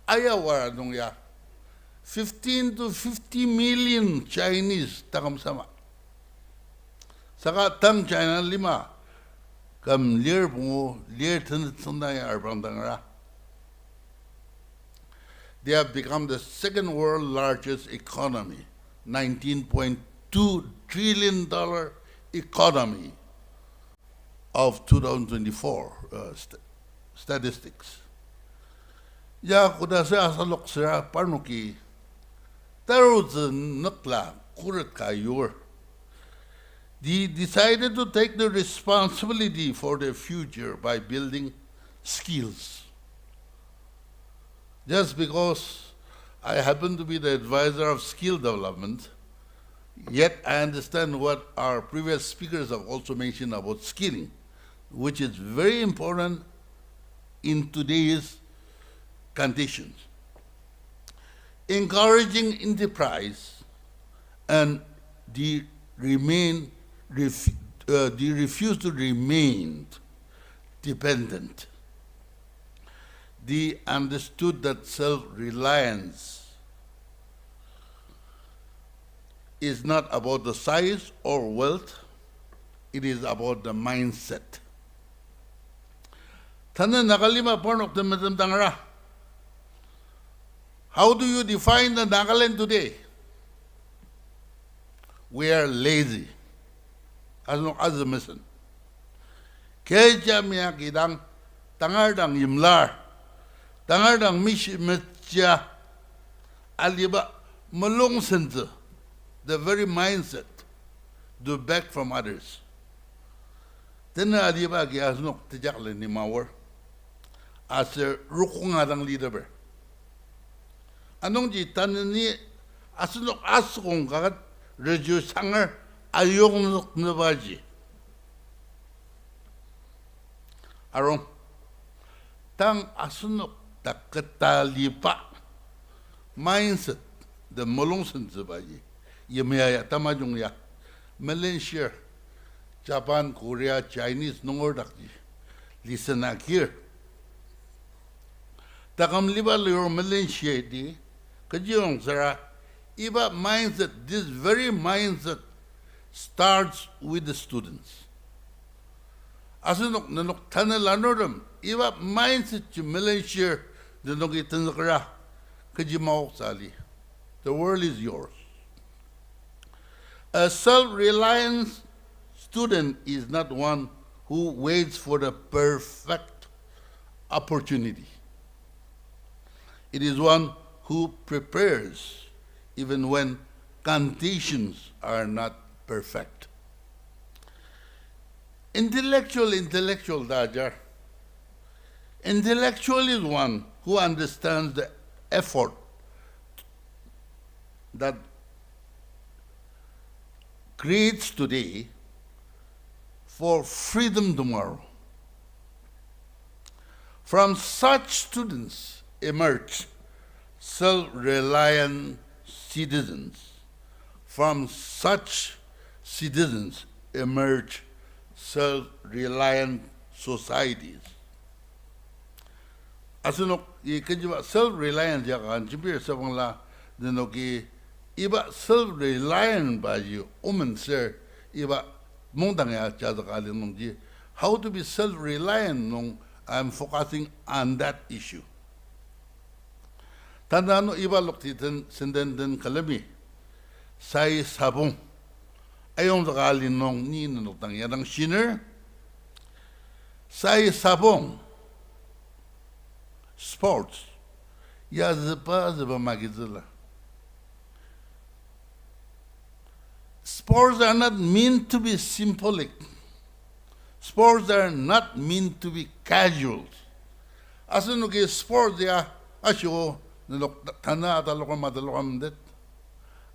ayawara dong ya. 15 to 50 million Chinese takam sama. Saka tang China lima kam lir bungo lir tanda arbandangara. They have become the second world largest economy, $19.2 trillion economy of 2024 statistics. Ya kudasa asalok sira parnuki taruz nukla kurat kayor. They decided to take the responsibility for their future by building skills. Just because I happen to be the advisor of skill development, yet I understand what our previous speakers have also mentioned about skilling, which is very important in today's conditions. Encouraging enterprise, and they refuse to remain dependent. They understood that self-reliance is not about the size or wealth, it is about the mindset. How do you define the Nagaland today? We are lazy. As a mission. Keja miyakidang tangardang yimlar. Tangardang mishmetja aliba malong sense, the very mindset to beg from others. Then aliba giasnok tijakle ni mawar as a rukungadang leader. Anong ji tanani asnok Asetkong kagat reju sangar ayong nok nabaji. Arong tang asunok takatalipa mindset the molongsen zabaji yemaya tamajung ya Malaysia, Japan, Korea, Chinese nongor dakji listen here takam liba lor Malaysia di kajong zara iba mindset, this very mindset starts with the students. Asunok nanok tanalanorem iba mindset to Malaysia the nogitanakara kajimao sali. The world is yours. A self-reliant student is not one who waits for the perfect opportunity. It is one who prepares even when conditions are not perfect. Intellectual Dajar. Intellectual is one who understands the effort that creates today for freedom tomorrow. From such students emerge self-reliant citizens. From such citizens emerge self-reliant societies. Asunok ikanjiba self-reliant jakan jibir sabangla denoki iba self-reliant baji sir iba Mungdang ya jazakali nongji. How to be self-reliant nong, I'm focusing on that issue. Tandano iba loktitan senden kalami say sabong ayong zakali nong ni nanotang yadang shiner say sabong sports ya zaba magizula. Sports are not meant to be symbolic. Sports are not meant to be casual. Asunuki sports ya asyo tana atalokam madalokam det.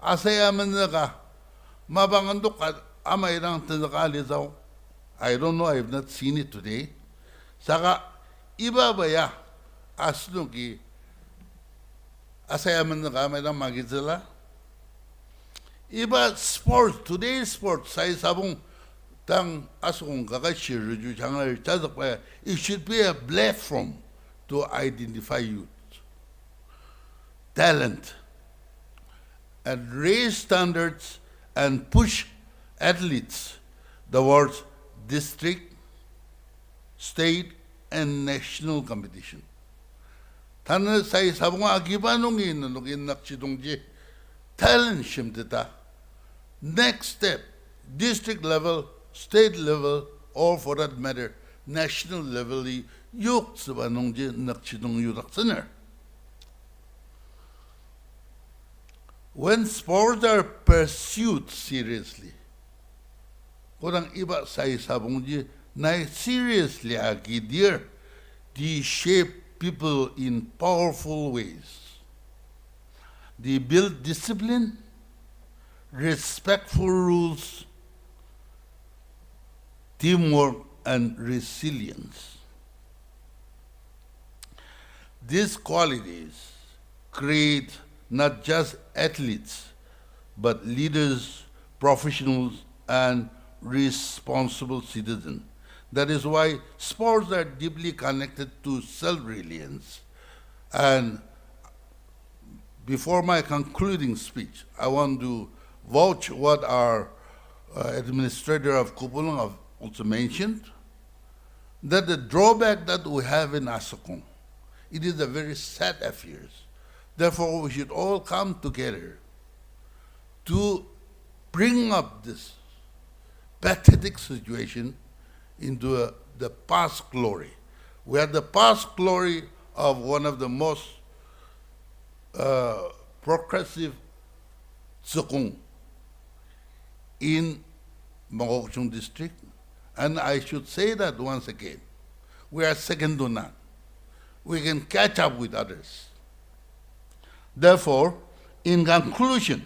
Asaya manaka mabangandok amayrang tanakali zao. I don't know, I have not seen it today. Saka iba baya asunuki asaya manaka amayrang magizala. Iba sports, today's sports, say sabong tang Asetkong Kaketshir Telungjem, it should be a platform to identify youth, talent, and raise standards and push athletes towards district, state, and national competition. Tana say sabong agibanong nugin nakchidongje talent shimtita. Next step, district level, state level, or for that matter, national level, yuk sabanongje nakchidong yurak. When sports are pursued seriously, kurang iba say sabongje na seriously agidir, they shape people in powerful ways. They build discipline, respectful rules, teamwork, and resilience. These qualities create not just athletes, but leaders, professionals, and responsible citizens. That is why sports are deeply connected to self-reliance. And before my concluding speech, I want to vouch what our administrator of Kupulung also mentioned, that the drawback that we have in Asetkong, it is a very sad affair. Therefore, we should all come together to bring up this pathetic situation into the past glory. We are the past glory of one of the most progressive Sekong in Mangokchung district, and I should say that once again, we are second to none. We can catch up with others. Therefore, in conclusion,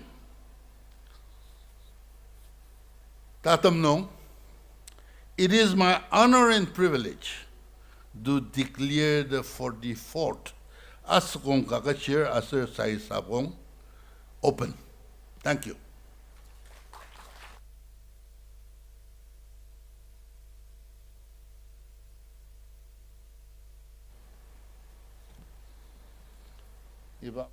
Tatamnong, it is my honor and privilege to declare the 44th Asetkong Kaketshir Asir Sai Sabong open. Thank you. Iba.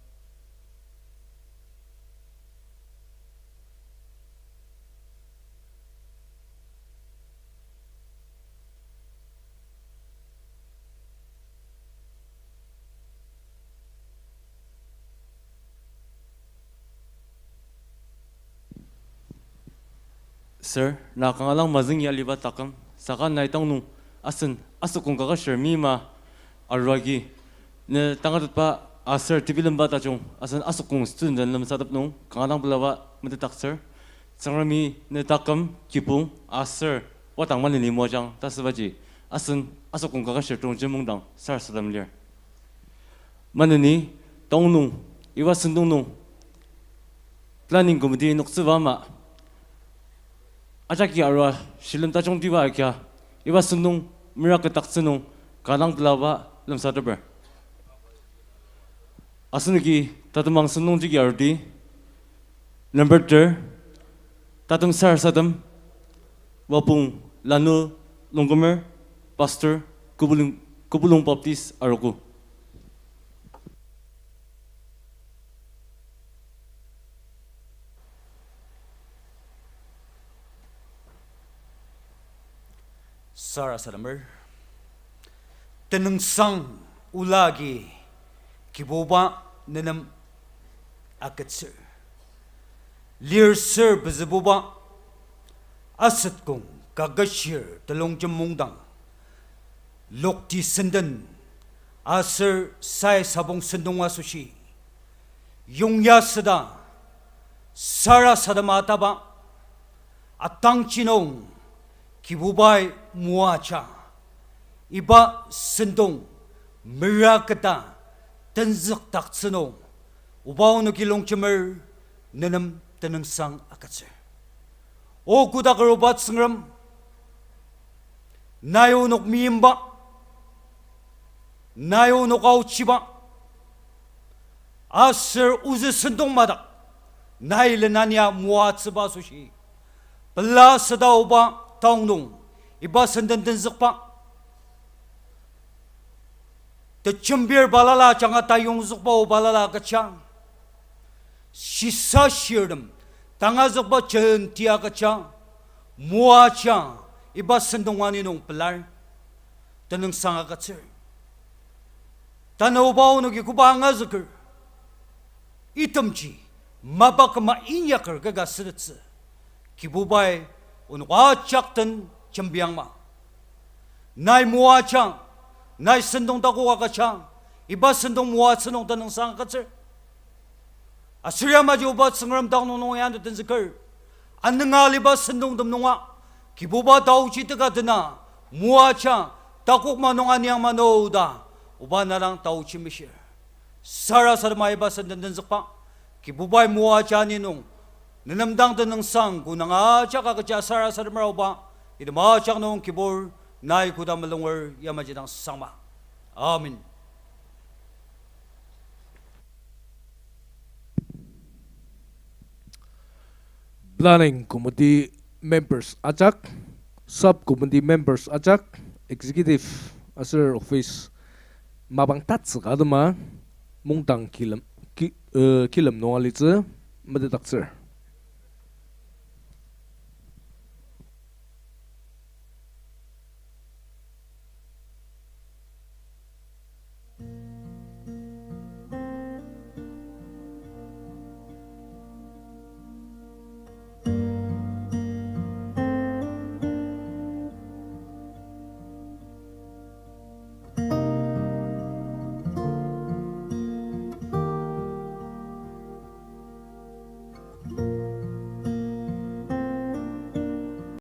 Sir, nakangalang mazing yaliba takam, saka naitang nung Asetkong Kaketshir mima arwagi, na tangatot pa Aser tibilam ba tajong asan Asetkong student lam sadap nung kangadang belawa matatakser sangrami netakam kipung aser watang manini mojang tasbaji asan Asetkong Kaketshir Telungjem Mungdang sar sadam lir manini tongnung iwa sendongnung planning committee noksubama ajaki arwa shilam tajong diwa kya iwa sendong mirak taksenung kanang belawa lam sadaber Aseniki tatumang senung jigi arti number 3 tatum sar sadam wapung lanu longgomer pastor kubulung baptis aroku Sara sadamer tenung sang ulagi kiboba nenam Kaketshir lir sir bezebuba Asetkong Kaketshir Telungjem Mungdang lokti senden aser sai sabong sendong asushi yungya seda sara sadamata ba atang chinong kibubai muacha iba sendong mirakata tenzak taksenong ubaw no kilongchemer nenam teneng sang Kaketshir o kudakarobat sengram nayo nok mimba nayo nok auchiba aser uze sendong madak nailenania muatsba sushi pela sedauba taungnung iba senden tenzakpa the chambir balala changa tayong zukpa balala kachang sisa shirdam tanga zukpa chen tia kachang mua chang iba sendongani nung pelar teneng sanga Kaketshir tanaw baw no gikubanga zikr itamchi mabak mainyakar gaga sedetse kibubay unwa chakten chambiang ma nai mua chang nai sendong dako kakachang iba sendong mua senong teneng sang Kaketshir asirya maju ubat sengram dang nong yan ten zikr anengal iba sendong dem nonga kibuba daw chitega dena mua chang takuk manong anyang manoda uba narang tau chimishir sara sarma iba sendong den zikpa kibubay mua chang ninong nenamdang teneng sang kunanga chaka kacha sara sarma uba idama chang nong kibur nai kuda malungwer yamajidang sangma amin. Planning committee members ajak, subcommittee members ajak, executive aser office mabang tats kadama mungdang kilam noalitze madatakser.